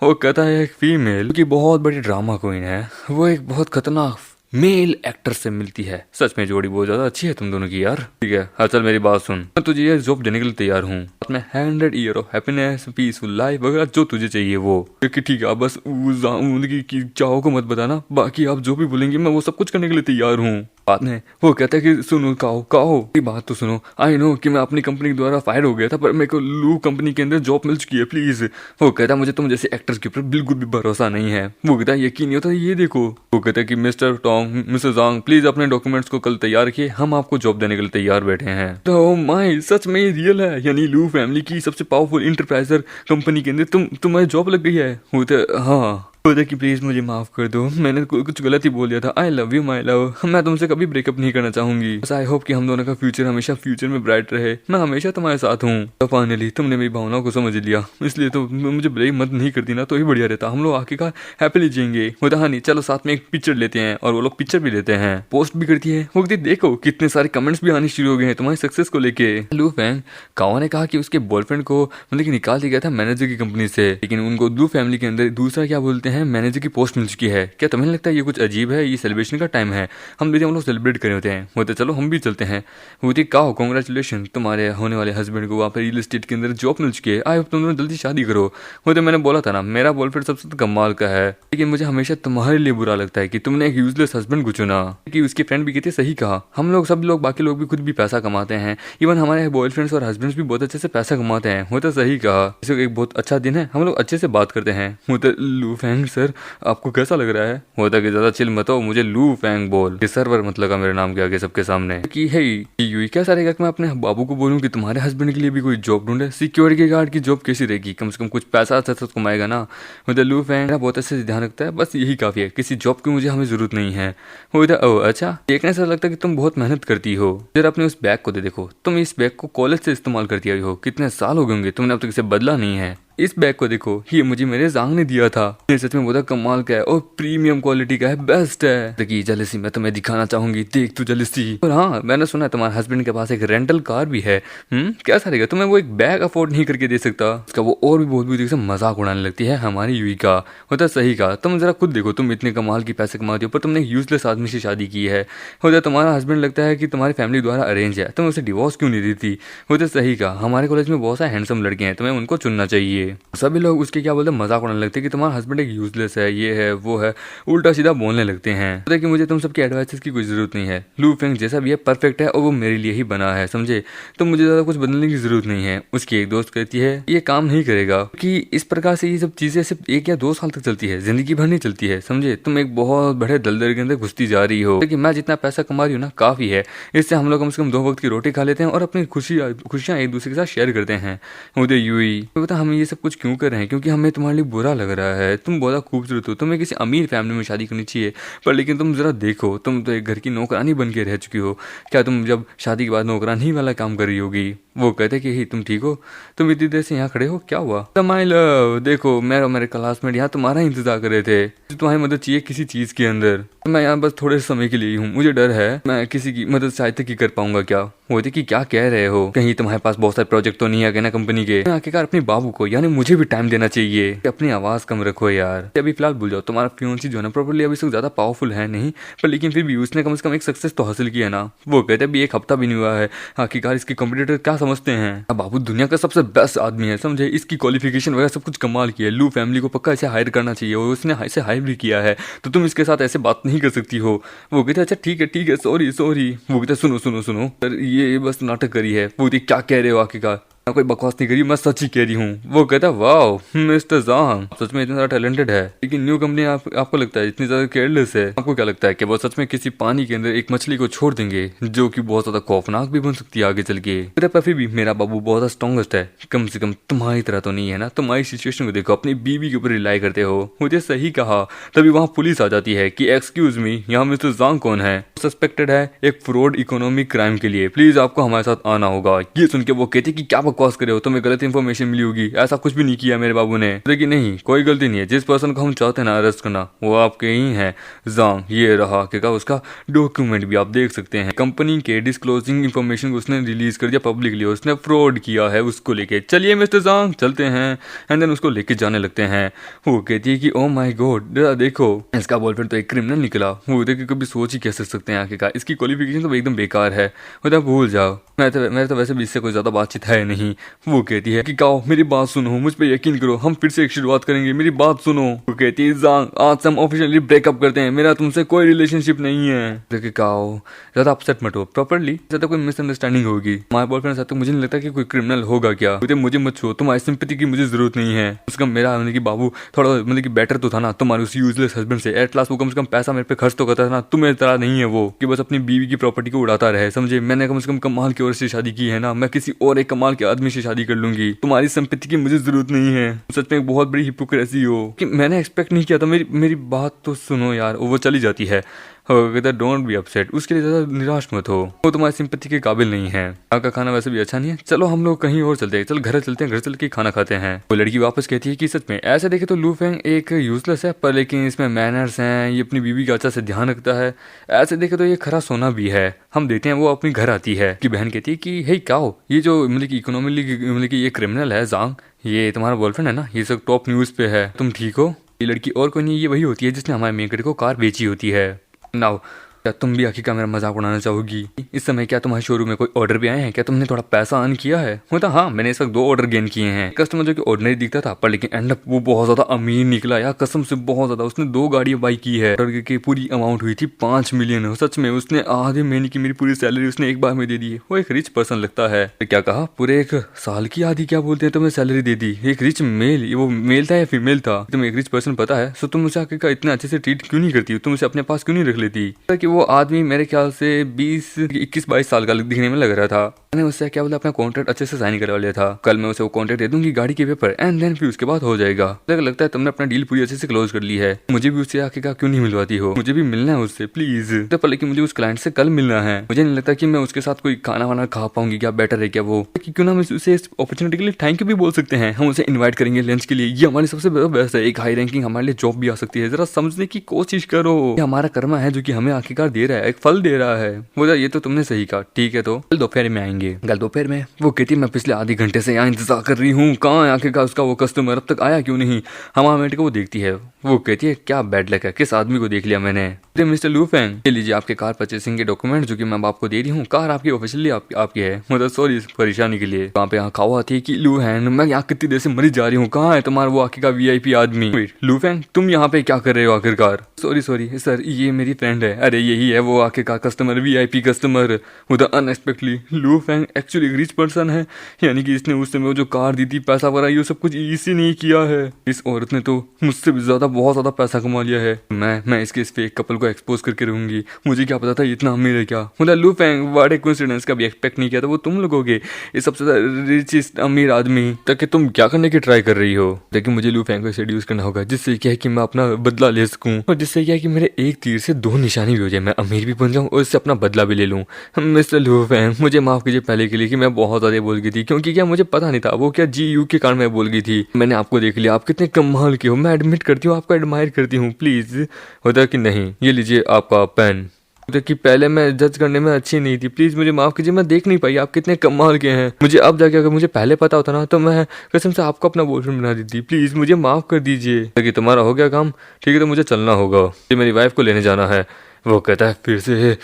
वो कहता है एक फीमेल की बहुत बड़ी ड्रामा क्वीन है, वो एक बहुत खतरनाक मेल एक्टर से मिलती है। सच में जोड़ी बहुत ज्यादा अच्छी है तुम दोनों की यार। ठीक है हाँ चल मेरी बात सुन, मैं तुझे ये जॉब देने के लिए तैयार हूँ, मैं 100 year of happiness peaceful life वगैरह जो तुझे चाहिए वो। ठीक है आप बस उनकी चाहो को मत बताना, बाकी आप जो भी बोलेंगे मैं वो सब कुछ करने के लिए तैयार हूँ। बाद में वो कहता है कि सुनो कहो ये बात तो सुनो, आई नो कि मैं अपनी कंपनी द्वारा फायर हो गया था पर मेरे को लू कंपनी के अंदर जॉब मिल चुकी है, प्लीज। वो कहता है मुझे तुम जैसे एक्टर्स के ऊपर बिल्कुल भी भरोसा नहीं है। वो कहता है यकीन नहीं होता, ये देखो। वो कहता है कि मिस्टर जांग प्लीज अपने डॉक्यूमेंट्स को कल तैयार रखिए, हम आपको जॉब देने के लिए तैयार बैठे हैं। तो माय सच में ये रियल है, यानी लू फैमिली की सबसे पावरफुल इंटरप्राइजर कंपनी के अंदर तुम्हारी जॉब लग गई है? वो तो हाँ बोलता कि प्लीज मुझे माफ कर दो, मैंने कुछ गलत ही बोल दिया था, I love you my love, मैं तुमसे कभी ब्रेकअप नहीं करना चाहूंगी, बस आई होप कि हम दोनों का फ्यूचर हमेशा फ्यूचर में ब्राइट रहे, मैं हमेशा तुम्हारे साथ हूँ। तो फाइनली तुमने मेरी भावनाओं को समझ लिया, इसलिए तो मुझे ब्रेक मत नहीं करती ना तो ही बढ़िया रहता, हम लोग आखिरकार हैप्पीली जिएंगे। होता हाँ नहीं, चलो साथ में एक पिक्चर लेते हैं, और वो लोग पिक्चर भी लेते हैं, पोस्ट भी करती है। वो कहती देखो कितने सारे कमेंट्स भी आने शुरू हो गए हैं तुम्हारी सक्सेस को लेके। लू फैंग काओ ने कहा कि उसके बॉयफ्रेंड को मतलब कि निकाल दिया गया था मैनेजर की कंपनी से, लेकिन उनको लू फैमिली के अंदर दूसरा क्या बोलते हैं मैनेजर की पोस्ट मिल चुकी है। क्या तुम्हें लगता है ये कुछ अजीब है? ये सेलिब्रेशन का टाइम है, हम लोग सेलिब्रेट करे होते हैं। होते चलो हम भी चलते हैं। होती कहो कॉन्ग्रेचुलेशन, तुम्हारे होने वाले हस्बैंड को वहाँ पे रियल एस्टेट के अंदर जॉब मिल चुकी है, आई होप तुम दोनों जल्दी शादी करो। होते मैंने बोला था ना मेरा बॉयफ्रेंड सबसे कमाल का है, लेकिन मुझे हमेशा तुम्हारे लिए बुरा लगता है कि तुमने एक यूजलेस हस्बैंड को चुना। कि उसकी फ्रेंड भी कहती सही कहा, हम लोग सब लोग बाकी लोग भी खुद भी पैसा कमाते हैं, इवन हमारे बॉयफ्रेंड्स और हस्बैंड्स भी बहुत अच्छे से पैसा कमाते हैं। होता सही कहा, इसे एक बहुत अच्छा दिन है, हम लोग अच्छे से बात करते हैं। होता लू फैंग सर आपको कैसा लग रहा है? होता कि ज्यादा चिल मत हो, मुझे लू फैंग बोल, सर्वर मत लगा मेरे नाम के आगे सबके सामने। कि हे यूं कैसा रहेगा कि मैं अपने बाबू को बोलूं कि तुम्हारे हस्बैंड के लिए भी कोई जॉब ढूंढे, सिक्योरिटी गार्ड की जॉब कैसी रहेगी, कम से कम कुछ पैसा अच्छा सा कमाएगा ना। मतलब लू फैंग मेरा बहुत अच्छे से ध्यान रखता है, बस यही काफी है, किसी जॉब की मुझे हमें जरूरत नहीं है। होता ओह अच्छा, देखने से लगता है कि तुम बहुत मेहनत करती हो। जरा अपने उस बैग को देखो, तुम इस बैग को कॉलेज से इस्तेमाल करती आई हो, कितने साल हो गए होंगे, तुमने अब तक इसे बदला नहीं है। इस बैग को देखो, ये मुझे मेरे जांग ने दिया था, ये सच में बहुत कमाल का है और प्रीमियम क्वालिटी का है, बेस्ट है। देखिए जलसी मैं तुम्हें दिखाना चाहूंगी, देख तू जलसी। और हाँ मैंने सुना है तुम्हारे हस्बैंड के पास एक रेंटल कार भी है। कैसा रहेगा, तुम्हें वो एक बैग अफोर्ड नहीं करके दे सकता, उसका वो और भी बहुत बुरी से मजाक उड़ाने लगती है हमारी यूवी का। होता सही कहा, तुम जरा खुद देखो, तुम इतने कमाल की पैसे कमाती हो पर तुमने यूजलेस आदमी से शादी की है। होता तुम्हारा हस्बैंड लगता है कि तुम्हारी फैमिली द्वारा अरेंज है, तुम उसे डिवोर्स क्यों नहीं देती। होता सही कहा, हमारे कॉलेज में बहुत सारे हैंडसम लड़के हैं, तुम्हें उनको चुनना चाहिए। सभी लोग उसके क्या बोलते हैं मजाक उड़ाने लगते हैं कि तुम्हारा हस्बैंड एक यूजलेस है, ये है वो है, उल्टा सीधा बोलने लगते हैं। कि मुझे तुम सबकी एडवाइस की कोई जरूरत नहीं है, लू फेंग जैसा भी है परफेक्ट है और वो मेरे लिए ही बना है, समझे, तो मुझे ज्यादा कुछ बदलने की जरूरत नहीं है। उसकी एक दोस्त कहती है ये काम नहीं करेगा कि इस प्रकार से ये सब चीजें सिर्फ 1 या 2 साल तक चलती है, जिंदगी भर नहीं चलती है, समझे, तुम एक बहुत बड़े दलदल के अंदर घुसती जा रही हो। लेकिन मैं जितना पैसा कमा रही हूँ ना काफी है, इससे हम लोग कम से कम 2 वक्त की रोटी खा लेते हैं और अपनी खुशियां एक दूसरे के साथ शेयर करते हैं। उदय यूई पता हम ये सब कुछ क्यों कर रहे हैं, क्योंकि हमें तुम्हारे लिए बुरा लग रहा है, तुम बहुत खूबसूरत हो, तुम्हें किसी अमीर फैमिली में शादी करनी चाहिए, पर लेकिन तुम जरा देखो, तुम तो एक घर की नौकरानी बन के रह चुकी हो, क्या तुम जब शादी के बाद नौकरानी वाला काम कर रही होगी। वो कहते कि ही तुम ठीक हो, तुम इतनी देर से यहाँ खड़े हो, क्या हुआ। माय लव देखो, मैं और मेरे क्लासमेट यहाँ तुम्हारा इंतजार कर रहे थे, तुम्हारी मदद चाहिए किसी चीज के अंदर, मैं यहाँ बस थोड़े समय के लिए हूँ, मुझे डर है मैं किसी की मदद शायद तक ही कर पाऊंगा। क्या होती कि क्या कह रहे हो, कहीं तुम्हारे पास बहुत सारे प्रोजेक्ट तो नहीं है ना कंपनी के। आखिरकार अपने बाबू को यानी मुझे भी टाइम देना चाहिए, अपनी आवाज कम रखो यार। अभी फिलहाल भूल जाओ, तुम्हारा फियांसी जो है ना प्रॉपर्ली अभी तक ज्यादा पावरफुल है नहीं, पर लेकिन फिर भी उसने कम से कम एक सक्सेस तो हासिल किया ना। वो कहते अभी 1 हफ्ता भी नहीं हुआ है, आखिरकार इसके कंपटीटर क्या समझते हैं, बाबू दुनिया का सबसे बेस्ट आदमी है, समझे, इसकी क्वालिफिकेशन वगैरह सब कुछ कमाल की है, लू फैमिली को पक्का इसे हायर करना चाहिए और उसने इसे हायर भी किया है, तो तुम इसके साथ ऐसे बात नहीं कर सकती हो। वो कहते अच्छा ठीक है सॉरी। वो कहते सुनो सुनो सुनो सर, ये बस नाटक करी है। वो क्या कह रहे हो आखिरकार, मैं कोई बकवास नहीं करी, मैं सच ही कह रही हूँ। वो कहता वाह मिस्टर जांग सच में इतना ज्यादा टैलेंटेड है, लेकिन न्यू कंपनी आपको लगता है इतनी ज्यादा केयरलेस है, आपको क्या लगता है कि वो सच में किसी पानी के अंदर एक मछली को छोड़ देंगे जो कि बहुत ज्यादा खौफनाक भी बन सकती है आगे चल के। पर फिर भी मेरा बाबू बहुत स्ट्रॉन्गेस्ट है, कम से कम तुम्हारी तरह तो नहीं है ना, तुम्हारी सिचुएशन को देखो, अपनी बीवी के ऊपर रिलाई करते हो। मुझे सही कहा, तभी वहाँ पुलिस आ जाती है कि एक्सक्यूज मी, यहाँ मिस्टर जांग कौन है, सस्पेक्टेड है एक फ्रॉड इकोनॉमिक क्राइम के लिए, प्लीज आपको हमारे साथ आना होगा। ये सुन के वो कहती कि क्या बकवास करे हो, तुम्हें गलत इन्फॉर्मेशन मिली होगी, ऐसा कुछ भी नहीं किया मेरे बाबू ने। लेकिन नहीं, कोई गलती नहीं है, जिस पर्सन को हम चाहते हैं ना अरेस्ट करना वो आपके ही है जांग। ये रहा क्या उसका डॉक्यूमेंट भी आप देख सकते हैं, कंपनी के डिस्क्लोजिंग इन्फॉर्मेशन को उसने रिलीज कर दिया पब्लिकली, उसने फ्रॉड किया है, उसको लेके चलिए मिस्टर जांग चलते हैं। एंड देन उसको लेके जाने लगते हैं। वो कहती है कि ओ माय गॉड देखो इसका बॉयफ्रेंड तो एक क्रिमिनल निकला। वो देखिए कभी सोच ही कैसे सकते हैं आखिरकार, इसकी क्वालिफिकेशन तो एकदम बेकार है, वो भूल जाओ, मेरे तो वैसे भी इससे कोई ज्यादा बातचीत है नहीं। वो कहती है कि काओ मेरी बात सुनो, मुझ पे यकीन करो, हम फिर से एक शुरुआत करेंगे, मेरी बात सुनो। वो कहती है जांग आज से हम ऑफिशियली ब्रेकअप करते हैं, मेरा तुमसे कोई रिलेशनशिप नहीं है। देखिए काओ ज्यादा अपसेट मत हो, प्रॉपर्ली ज्यादा कोई मिसअंडरस्टैंडिंग होगी, हमारे बॉयफ्रेंड साथ मुझे नहीं लगता कि कोई क्रिमिनल होगा। क्या मुझे मत छो, तुम्हारी सिंपैथी की मुझे जरूरत नहीं है। उसका मेरा मतलब कि बाबू थोड़ा मतलब कि बेटर तो था ना तुम्हारे उस यूजलेस हस्बैंड से, एट लास्ट वो कम से कम पैसा मेरे पे खर्च तो करता था ना, तुम्हें तरह नहीं है वो कि बस अपनी बीवी की प्रॉपर्टी को उड़ाता रहे, समझे। मैंने कम से कम कमाल की औरत से शादी की है ना, मैं किसी और एक कमाल के आदमी से शादी कर लूंगी, तुम्हारी संपत्ति की मुझे जरूरत नहीं है। सच में एक बहुत बड़ी हिपोक्रेसी हो कि मैंने एक्सपेक्ट नहीं किया था। मेरी बात तो सुनो यार। वो चली जाती है। डोंट बी अपसेट, उसके लिए ज्यादा निराश मत हो, वो तुम्हारी सिंपत्ति के काबिल नहीं है। यहाँ का खाना वैसे भी अच्छा नहीं है, चलो हम लोग कहीं और चलते हैं, चल घर चलते हैं, घर चल के खाना खाते हैं। वो लड़की वापस कहती है कि सच में ऐसे देखे तो लू फेंग एक यूजलेस है, पर लेकिन इसमें मैनर्स हैं, ये अपनी बीवी का अच्छा से ध्यान रखता है, ऐसे देखे तो ये खरा सोना भी है। हम देखते हैं वो अपनी घर आती है कि बहन कहती है कि हे क्या हो, ये जो मतलब की इकोनॉमिकली मतलब की ये क्रिमिनल है जांग, ये तुम्हारा बॉयफ्रेंड है ना, ये सब टॉप न्यूज पे है, तुम ठीक हो? ये लड़की और कोई नहीं, ये वही होती है जिसने हमारे मेकड़ को कार बेची होती है। नाउ क्या तुम भी आखिर का मेरा मजाक उड़ाना चाहोगी? इस समय क्या तुम्हारे शोरूम में कोई ऑर्डर भी आए हैं? क्या तुमने थोड़ा पैसा अर्न किया है? मतलब हाँ, मैंने इस वक्त 2 ऑर्डर गेन किए हैं। कस्टमर जो कि ऑर्डिनरी दिखता था, पर लेकिन एंड अप वो बहुत ज्यादा अमीर निकला यार, कसम से बहुत ज्यादा। उसने 2 गाड़ियां बाई की है। ऑर्डर की पूरी अमाउंट हुई थी 5 मिलियन। सच में उसने आधे महीने की मेरी पूरी सैलरी उसने एक बार में दे दी। वो एक रिच पर्सन लगता है। क्या कहा? पूरे 1 साल की आधी क्या बोलते हैं तुम्हें सैलरी दे दी? एक रिच मेल, वो मेल था या फीमेल था? तुम एक रिच पर्सन पता है, सो तुम उसे आखिर इतना अच्छे से ट्रीट क्यों नहीं करती? तुम उसे अपने पास क्यों नहीं रख लेती? कि वो आदमी मेरे ख्याल से 21-22 साल का दिखने में लग रहा था। मैंने उससे क्या बोला, अपना कॉन्ट्रैक्ट अच्छे से साइन करवा लिया था। कल मैं उसे वो कॉन्ट्रैक्ट दे दूंगी, गाड़ी के पेपर, एंड देन फिर उसके बाद हो जाएगा। लगता है तुमने अपना डील पूरी अच्छे से क्लोज कर ली है। मुझे भी उससे आखिर क्यों नहीं मिलवाती हो? मुझे भी मिलना है उससे प्लीज। पर लेकिन मुझे उस क्लाइंट से कल मिलना है। मुझे नहीं लगता कि मैं उसके साथ कोई खाना वाना खा पाऊंगी। क्या बेटर है क्या वो? क्यों ना हम उसे इस अपॉर्चुनिटी के लिए थैंक यू भी बोल सकते हैं। हम उसे इन्वाइट करेंगे लंच के लिए, ये हमारे सबसे बेस्ट है। एक हाई रैंकिंग हमारे लिए जॉब भी आ सकती है। जरा समझने की कोशिश करो, ये हमारा कर्मा है जो कि हमें आखिरकार दे रहा है, एक फल दे रहा है। बोला ये तो तुमने सही कहा, ठीक है तो कल दोपहर में आएंगे। कल दोपहर में? वो कहती मैं पिछले आधे घंटे से यहाँ इंतजार कर रही हूँ, कहाँ है आखिरकार उसका वो कस्टमर, अब तक आया क्यों नहीं? हमारा मेट को वो देखती है, वो कहती है क्या बैड लक है, किस आदमी को देख लिया मैंने? मिस्टर लू फेंग, ले लीजिए आपके कार परचेसिंग के डॉक्यूमेंट जो कि मैं आपको दे रही हूँ। कार आपकी ऑफिशियली आपकी है। मतलब सॉरी इस परेशानी के लिए। वहाँ पे यहाँ खावा थी कि लू हैन, मैं यहाँ कितनी देर से मरी जा रही हूँ, कहाँ है तुम्हारा वो आखिर का वीआईपी आदमी? लू फेंग तुम यहाँ पे क्या कर रहे हो आखिरकार? सॉरी सर, ये मेरी फ्रेंड है। अरे यही है वो आखिरकार कस्टमर, वीआईपी कस्टमर। उधर अनएक्सपेक्टली लू फेंग एक्चुअली रिच पर्सन है, यानी कि इसने उस समय वो जो कार दी थी, पैसा वगैरह, ये सब कुछ इसी नहीं किया है। इस औरत ने तो मुझसे भी ज्यादा बहुत ज्यादा पैसा कमा लिया है। मैं इसके इस फेक कपल को एक्सपोज करके रहूंगी। मुझे क्या पता था इतना अमीर है क्या? मतलब लू फेंग बड़े कोइंसिडेंस का भी एक्सपेक्ट नहीं किया था वो तुम लोग होगे ये सबसे रिचेस्ट अमीर आदमी। ताकि तुम क्या करने की ट्राई कर रही हो? लेकिन मुझे लू फेंग को सेड्यूस करना होगा, जिससे क्या है कि मैं अपना बदला ले सकूं, और जिससे क्या है कि मेरे एक तीर से 2 निशानी भी हो जाए। मैं अमीर भी बन जाऊं और इससे अपना बदला भी ले लूं। मिस्टर लू फेंग मुझे माफ कीजिए पहले के लिए कि मैं बहुत ज्यादा बोल गई थी, क्योंकि क्या मुझे पता नहीं था वो क्या GU के कारण मैं बोल गई थी। मैंने आपको देख लिया, आप कितने कमाल के हो, मैं एडमिट करती हूँ, आपको एडमायर करती हूँ। प्लीज होता कि नहीं, ये लीजिए आपका पेन। कि पहले मैं जज करने में अच्छी नहीं थी, प्लीज मुझे माफ कीजिए, मैं देख नहीं पाई आप कितने कमाल के हैं। मुझे अब जाके अगर मुझे पहले पता होता ना तो मैं कसम से आपको अपना बॉयफ्रेंड बना देती। प्लीज मुझे माफ कर दीजिए। कि तुम्हारा हो गया काम, ठीक है तो मुझे चलना होगा, ये मेरी वाइफ को लेने जाना है। वो कहता है फिर से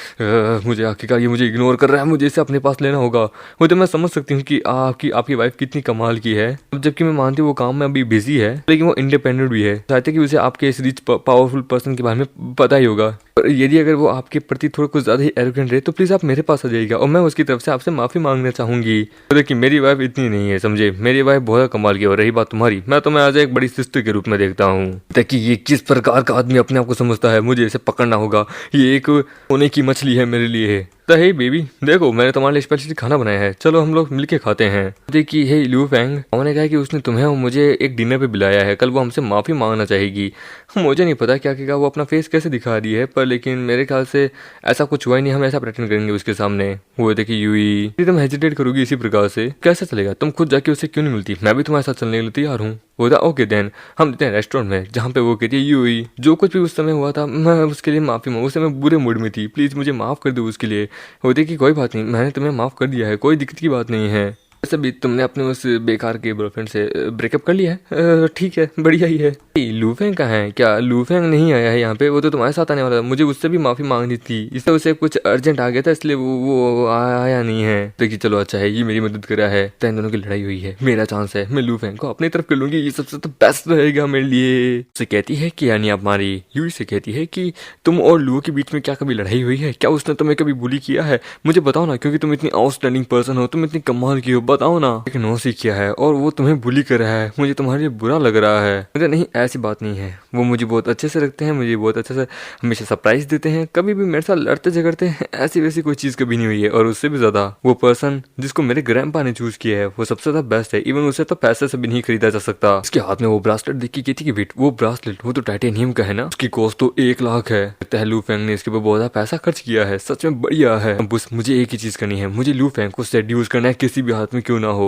मुझे आखिरकार ये मुझे इग्नोर कर रहा है, मुझे इसे अपने पास लेना होगा। वो तो मैं समझ सकती हूँ कि आपकी वाइफ कितनी कमाल की है, जबकि मैं मानती हूँ वो काम में अभी बिजी है, लेकिन वो इंडिपेंडेंट भी है। चाहते कि उसे आपके इस रिच पावरफुल पर्सन के बारे में पता ही होगा। यदि अगर वो आपके प्रति थोड़ा कुछ ज्यादा ही एरोगेंट रहे तो प्लीज आप मेरे पास आ जाइएगा, और मैं उसकी तरफ से आपसे माफी मांगना चाहूंगी। देखिए मेरी वाइफ इतनी नहीं है, समझे, मेरी वाइफ बहुत कमाल की। और रही बात तुम्हारी, मैं तुम्हें आज एक बड़ी सिस्टर के रूप में देखता हूँ। ताकि ये किस प्रकार का आदमी अपने आप को समझता है, मुझे इसे पकड़ना होगा। ये एक सोने की मछली है मेरे लिए। हे बेबी देखो मैंने तुम्हारे लिए स्पेशली खाना बनाया है, चलो हम लोग मिलके खाते हैं। देखिए हे लू फेंग, उन्होंने कहा कि उसने तुम्हें और मुझे एक डिनर पे बुलाया है, कल वो हमसे माफी मांगना चाहेगी। मुझे नहीं पता क्या क्या वो अपना फेस कैसे दिखा रही है, पर लेकिन मेरे ख्याल से ऐसा कुछ हुआ ही नहीं, हम ऐसा प्रेटेंड करेंगे उसके सामने। वो देखिए यूई तुम हेजिटेट करोगी इसी प्रकार से, कैसे चलेगा? तुम खुद जाके उससे क्यों नहीं मिलती? मैं भी तुम्हारे साथ चलने के लिए तैयार हूँ। वो था ओके देन हम देते हैं रेस्टोरेंट में, जहाँ पे वो कहती है यूई जो कुछ भी उस समय हुआ था मैं उसके लिए माफी मांगू, उस समय बुरे मूड में थी, प्लीज मुझे माफ कर दो उसके लिए। वो देखिए कोई बात नहीं, मैंने तुम्हें माफ कर दिया है, कोई दिक्कत की बात नहीं है। वैसे भी तुमने अपने उस बेकार के बॉयफ्रेंड से ब्रेकअप कर लिया है, ठीक है बढ़िया ही है। लू फेंग कहाँ है? क्या लू फेंग नहीं आया है यहाँ पे? वो तो तुम्हारे साथ आने वाला था, मुझे उससे भी माफी मांगनी थी, इससे उसे कुछ अर्जेंट आ गया था इसलिए वो आया नहीं है। देखिए चलो अच्छा है, ये मेरी मदद करा है, तो इन दोनों की लड़ाई हुई है, मेरा चांस है, मैं लू फेंग को अपनी तरफ कर लूंगी, ये सबसे तो बेस्ट रहेगा मेरे लिए। उसे कहती है कि यानी आप हमारी यूई से कहती है कि तुम और लू के बीच में क्या कभी लड़ाई हुई है? क्या उसने तुम्हें कभी बुली किया है? मुझे बताओ ना, क्योंकि तुम इतनी आउटस्टैंडिंग पर्सन हो, तुम इतनी कमाल की हो, बताओ ना। एक नौसी किया है और वो तुम्हें बुली कर रहा है, मुझे तुम्हारे लिए बुरा लग रहा है। मुझे नहीं, ऐसी बात नहीं है, वो मुझे बहुत अच्छे से रखते हैं, मुझे बहुत अच्छे से हमेशा सरप्राइज देते हैं, कभी भी मेरे साथ लड़ते झगड़ते हैं, ऐसी वैसी कोई चीज कभी नहीं हुई है। और उससे भी ज्यादा वो पर्सन जिसको मेरे ग्रैंडपा ने चूज किया है वो सबसे ज्यादा बेस्ट है। इवन उसे तो पैसे से भी नहीं खरीदा जा सकता। उसके हाथ में वो ब्रासलेट देख के कहती कि वेट, वो ब्रासलेट वो तो टाइटेनियम का है ना, उसकी कॉस्ट तो 1 लाख है। लगता है लू फेंग ने इसके ऊपर बहुत ज्यादा पैसा खर्च किया है, सच में बढ़िया है। बस मुझे एक ही चीज करनी है, मुझे लू फेंग को सेड्यूस करना है, किसी भी हाथ में क्यों ना हो।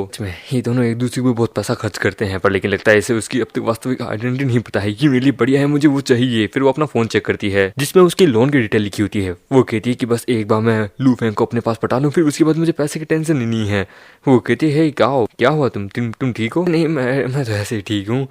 ये दोनों एक दूसरे को बहुत पैसा खर्च करते हैं, पर लेकिन लगता है इसे उसकी अब तक वास्तविक आइडेंटिटी नहीं पता है, ये मेरे लिए बढ़िया है, मुझे वो चाहिए। फिर वो अपना फोन चेक करती है जिसमें उसकी लोन की डिटेल लिखी होती है। वो कहती है कि बस एक बार मैं लू फेंग को अपने पास पटा लूं, फिर उसके बाद मुझे पैसे की टेंशन ही नहीं है। वो कहती है क्या हुआ, तुम ठीक हो? नहीं, मैं तो ऐसे ही ठीक हूँ,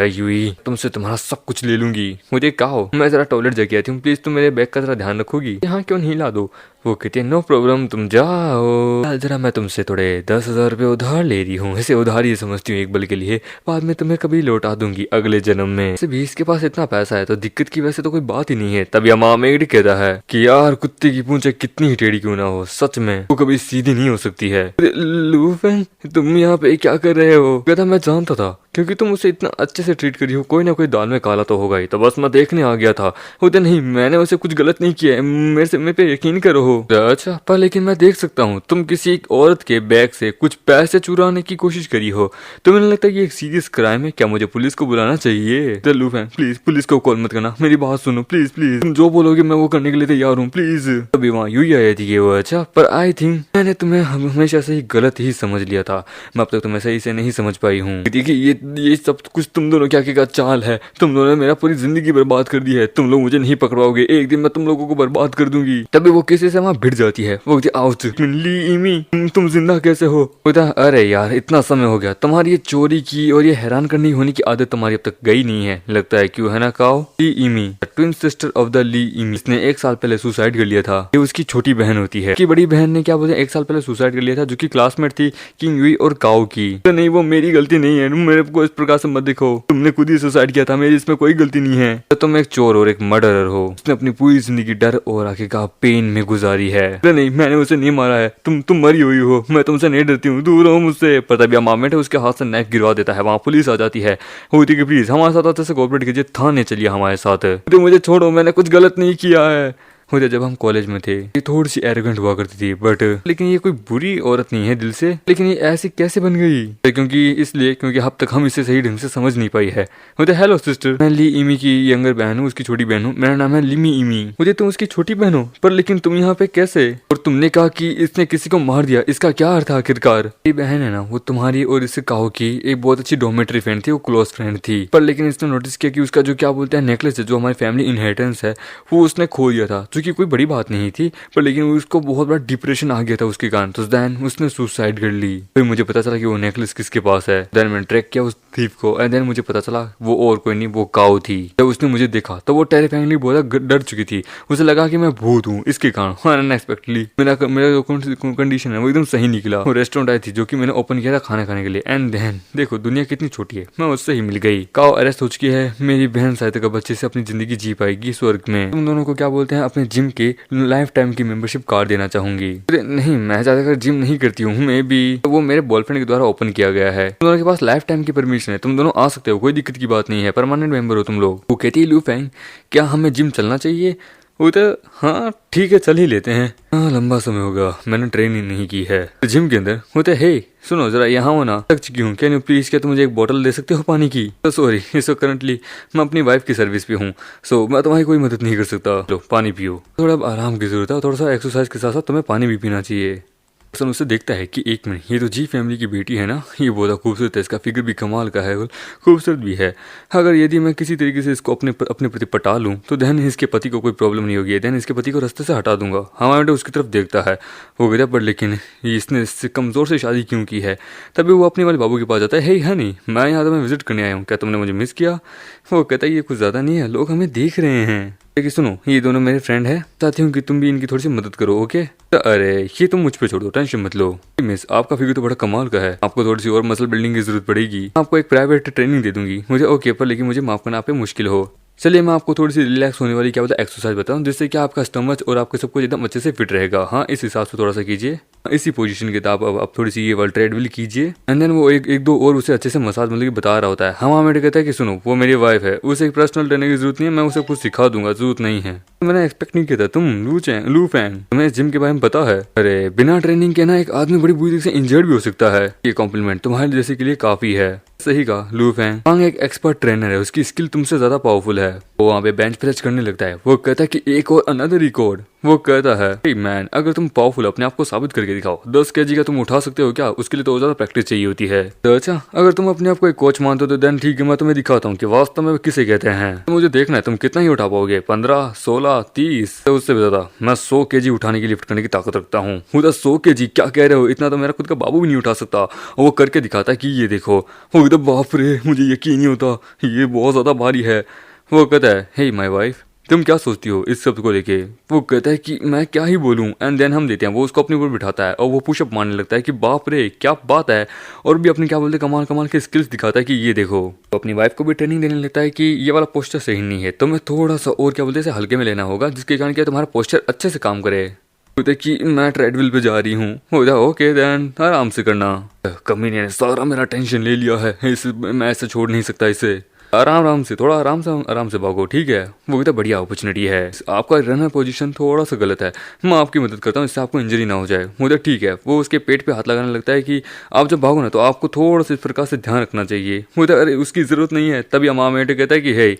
यूई तुमसे तुम्हारा सब कुछ ले लूंगी। मुझे कहो, मैं जरा टॉयलेट जाके आती हूँ, प्लीज तुम मेरे बैग का जरा ध्यान रखोगी, यहाँ क्यों नहीं ला दो। वो कहती है नो प्रॉब्लम, तुम जाओ। जरा मैं तुमसे थोड़े 10,000 रुपये उधार ले रही हूँ, इसे उधार ही समझती हूँ एक पल के लिए, बाद में तुम्हें कभी लौटा दूंगी अगले जन्म में। वैसे भी इसके पास इतना पैसा है तो दिक्कत की वैसे तो कोई बात ही नहीं है। तब यह माँ मेड कहता है कि यार कुत्ते की पूंछ कितनी ही टेढ़ी क्यों ना हो, सच में वो कभी सीधी नहीं हो सकती है। लू फेंग तुम यहाँ पे क्या कर रहे हो? कहता मैं जानता था क्योंकि तुम उसे इतना अच्छे से ट्रीट करी हो, कोई ना कोई दाल में काला तो होगा ही, तो बस मैं देखने आ गया था। होते नहीं, मैंने उसे कुछ गलत नहीं किया है, मेरे पे यकीन करो हो। अच्छा, पर लेकिन मैं देख सकता हूँ तुम किसी एक औरत के बैग से कुछ पैसे चुराने की कोशिश करी हो, तुम्हें नहीं लगता ये एक सीरियस क्राइम है? क्या मुझे पुलिस को बुलाना चाहिए? लू फेंग प्लीज पुलिस को कॉल मत करना, मेरी बात सुनो प्लीज प्लीज, तुम जो बोलोगे मैं वो करने के लिए तैयार हूँ प्लीज। अभी वहाँ यूं ही आई थी वो। अच्छा, पर आई थिंक मैंने तुम्हें हमेशा से ही गलत ही समझ लिया था, मैं अब तक तुम्हें सही से नहीं समझ पाई हूँ। देखिए ये सब कुछ तुम दोनों क्या क्या चाल है, तुम दोनों ने मेरा पूरी जिंदगी बर्बाद कर दी है, तुम लोग मुझे नहीं पकड़वाओगे, एक दिन मैं तुम लोगों को बर्बाद कर दूंगी। तभी वो किसी से वहाँ भिड़ जाती है, वो ली इमी तुम जिंदा कैसे हो? बोलता अरे यार इतना समय हो गया, तुम्हारी ये चोरी की और ये हैरान करनी होने की आदत तुम्हारी अब तक गई नहीं है लगता है, क्यों है ना Kao? Li Imi twin sister of the Li Imi, इसने 1 साल पहले सुसाइड कर लिया था। ये उसकी छोटी बहन होती है। उसकी बड़ी बहन ने क्या बोलते 1 साल पहले सुसाइड कर लिया था, जो की क्लासमेट थी किंग यूई और काओ की। तो नहीं, वो मेरी गलती नहीं है, मेरे को इस प्रकार से मत देखो, तुमने खुद ही सुसाइड किया था, मेरी इसमें कोई गलती नहीं है। तो तुम एक चोर और एक मर्डरर हो, उसने अपनी पूरी जिंदगी डर और आखिरकार पेन में गुजारी है। नहीं, मैंने उसे नहीं मारा है, तुम मरी हुई हो, मैं तुमसे नहीं डरती हूँ, दूर हो मुझसे। पर तभी मामेट है उसके हाथ से नाइफ गिरवा देता है, वहाँ पुलिस आ जाती है, होती कि प्लीज हमारे साथ अच्छे से कोऑपरेट कीजिए, थाने चलिए हमारे साथ, तो मुझे छोड़ो, मैंने कुछ गलत नहीं किया है। मुझे जब हम कॉलेज में थे ये थोड़ी सी एरोगेंट हुआ करती थी, बट लेकिन ये कोई बुरी औरत नहीं है दिल से, लेकिन ये ऐसी कैसे बन गई? क्योंकि अब तक हम इसे सही ढंग से समझ नहीं पाई है। मुझे हेलो सिस्टर, मैं ली इमी की यंगर बहन हूँ, उसकी छोटी बहन हूँ, मेरा नाम है लिमी इमी। मुझे तुम उसकी छोटी बहन हो, पर लेकिन तुम यहाँ पे कैसे? और तुमने कहा कि इसने किसी को मार दिया, इसका क्या अर्थ है आखिरकार? ये बहन है ना, वो तुम्हारी और इससे काहो की एक बहुत अच्छी डोमेट्री फ्रेंड थी, वो क्लोज फ्रेंड थी, पर लेकिन इसने नोटिस किया कि उसका जो क्या बोलते हैं नेकलेस है, जो हमारी फैमिली इनहेरिटेंस है, वो उसने खो दिया था, जो कि कोई बड़ी बात नहीं थी, पर लेकिन उसको बहुत बड़ा डिप्रेशन आ गया था उसके कारण, तो देन उसने सुसाइड कर ली। फिर मुझे पता चला कि वो नेकलेस किसके पास है, देन मैंने ट्रैक किया उस थीफ को, एंड देन मुझे पता चला वो और कोई नहीं, वो काऊ थी। जब उसने मुझे देखा तो वो टेरिफाइंगली बहुत डर चुकी थी, उसे लगा कि मैं भूत हूँ, इसके कारण अनएक्सपेक्टेडली मेरा जो कंडीशन है वो एकदम सही निकला। वो रेस्टोरेंट आई थी जो कि मैंने ओपन किया था खाना खाने के लिए, एंड देन देखो दुनिया कितनी छोटी है, मैं उससे ही मिल गई। काऊ अरेस्ट हो चुकी है, मेरी बहन शायद कब अच्छे से अपनी जिंदगी जी पाएगी स्वर्ग में। तुम दोनों को क्या बोलते हैं अपने जिम के लाइफ टाइम की मेंबरशिप कार्ड देना चाहूंगी। नहीं, मैं ज्यादातर जिम नहीं करती हूँ, मैं भी वो मेरे बॉयफ्रेंड के द्वारा ओपन किया गया है, तुम दोनों के पास लाइफ टाइम की परमिशन है, तुम दोनों आ सकते हो, कोई दिक्कत की बात नहीं है, परमानेंट मेंबर हो तुम लोग। वो कहती है लू फेंग क्या हमें जिम चलना चाहिए? वो तो हाँ ठीक है चल ही लेते हैं, हाँ लंबा समय होगा, मैंने ट्रेनिंग नहीं की है। जिम के अंदर होते हे सुनो जरा यहाँ हो ना, थक चुकी हूँ, कैन यू प्लीज क्या तुम मुझे एक बोतल दे सकते हो पानी की? तो सॉरी, इस वक्त करंटली मैं अपनी वाइफ की सर्विस पे हूँ, सो मैं तुम्हारी कोई मदद नहीं कर सकता। लो पानी पियो, थोड़ा आराम की जरूरत है, थोड़ा सा एक्सरसाइज के साथ साथ तुम्हें पानी भी पीना चाहिए। सन उससे देखता है कि एक मिनट, ये तो जी फैमिली की बेटी है ना, ये बहुत खूबसूरत है, इसका फिगर भी कमाल का है, खूबसूरत भी है, अगर यदि मैं किसी तरीके से इसको अपने प्रति पटा लूँ तो देन इसके पति को कोई प्रॉब्लम नहीं होगी, देन इसके पति को रास्ते से हटा दूंगा। हमारा बेटा उसकी तरफ देखता है, वो कहता पर लेकिन इसने इससे कमजोर से शादी क्यों की है? तभी वो अपने वाले बाबू के पास जाता है, हे हनी मैं यहाँ तुम्हें विजिट करने आया हूँ, क्या तुमने मुझे मिस किया? वो कहता है ये कुछ ज्यादा नहीं है, लोग हमें देख रहे हैं। लेकिन सुनो ये दोनों मेरे फ्रेंड है, चाहती हूँ कि तुम भी इनकी थोड़ी सी मदद करो, ओके? अरे ये तुम मुझ पे छोड़ दो, टेंशन मत लो मिस, आपका फिगर तो बड़ा कमाल का है, आपको थोड़ी सी और मसल बिल्डिंग की जरूरत पड़ेगी, आपको एक प्राइवेट ट्रेनिंग दे दूंगी। मुझे ओके, पर लेकिन मुझे माफ करना आप पे मुश्किल हो। चलिए मैं आपको थोड़ी सी रिलैक्स होने वाली क्या बोलते हैं एक्सरसाइज बताऊं, जिससे कि आपका स्टमच और आपका सब कुछ एकदम अच्छे से फिट रहेगा। हाँ, इस हिसाब से थोड़ा सा कीजिए। इसी पोजीशन के आप अब थोड़ी सी ये वाला ट्रेडमिल कीजिए एंड देन वो एक दो और उसे अच्छे से मसाज मतलब कि बता रहा होता है। हम मेरे कहता है कि सुनो, वो मेरी वाइफ है, उसे एक पर्सनल ट्रेनर की जरूरत नहीं है, मैं उसे कुछ सिखा दूंगा, जरूरत नहीं है। मैंने एक्सपेक्ट नहीं किया था तुम लू फैंग, तुम्हें जिम के बारे में पता है? अरे बिना ट्रेनिंग के ना एक आदमी बड़ी बुरी तरह से इंजर्ड भी हो सकता है। ये कॉम्प्लीमेंट तुम्हारे जैसे के लिए काफी है। सही कहा लू फैंग। वांग एक एक्सपर्ट ट्रेनर है, उसकी स्किल तुमसे ज्यादा पावरफुल है। वो वहाँ पे बेंच प्रेस करने लगता है। वो कहता है कि एक और अनदर रिकॉर्ड। वो कहता है hey मैन, अगर तुम पावरफुल अपने आप को साबित करके दिखाओ। 10 kg का तुम उठा सकते हो क्या? उसके लिए तो ज्यादा प्रैक्टिस चाहिए होती है। तो अच्छा, अगर तुम अपने आप को एक कोच मानते हो तो देन ठीक है, मैं तुम्हें दिखाता हूँ कि वास्तव में किसे कहते हैं। तो मुझे देखना है तुम कितना ही उठा पाओगे, 15, 16, 30, तो उससे भी ज्यादा। मैं 100 kg उठाने की लिफ्ट करने की ताकत रखता हूँ। खुदा 100 kg क्या कह रहे हो? इतना तो मेरा खुद का बाबू भी नहीं उठा सकता। और वो करके दिखाता है कि ये देखो। वो एकदम बाप रे, मुझे यकीन नहीं होता, ये बहुत ज्यादा भारी है। वो कहता है हे माय वाइफ, तुम क्या सोचती हो इस शब्द को लेके? वो कहता है कि मैं क्या ही बोलूं एंड देन हम देते हैं। वो उसको अपने ऊपर बिठाता है और वो पुशअप मारने लगता है कि बाप रे क्या बात है, और भी अपने क्या बोलते कमाल कमाल के स्किल्स दिखाता है कि ये देखो। तो अपनी वाइफ को भी ट्रेनिंग देने लगता है कि ये वाला पोस्टर सही नहीं है, तुम्हें थोड़ा सा और क्या बोलते हैं हल्के में लेना होगा, जिसके कारण क्या तुम्हारा पोस्टर अच्छे से काम करे। बोलते कि मैं ट्रेडमिल पे जा रही हूँ। ओके देन आराम से करना। कमीने ने सारा मेरा टेंशन ले लिया है, मैं ऐसे छोड़ नहीं सकता इसे। आराम से, थोड़ा आराम से भागो, ठीक है? वो तो बढ़िया अपॉर्चुनिटी है। आपका रनर पोजीशन थोड़ा सा गलत है, मैं आपकी मदद करता हूँ, इससे आपको इंजरी ना हो जाए। मुझे ठीक है। वो उसके पेट पे हाथ लगाने लगता है कि आप जब भागो ना तो आपको थोड़ा सा इस प्रकार से ध्यान रखना चाहिए। मुझे अरे उसकी जरूरत नहीं है। तभी अमामेट कहता है कि हे,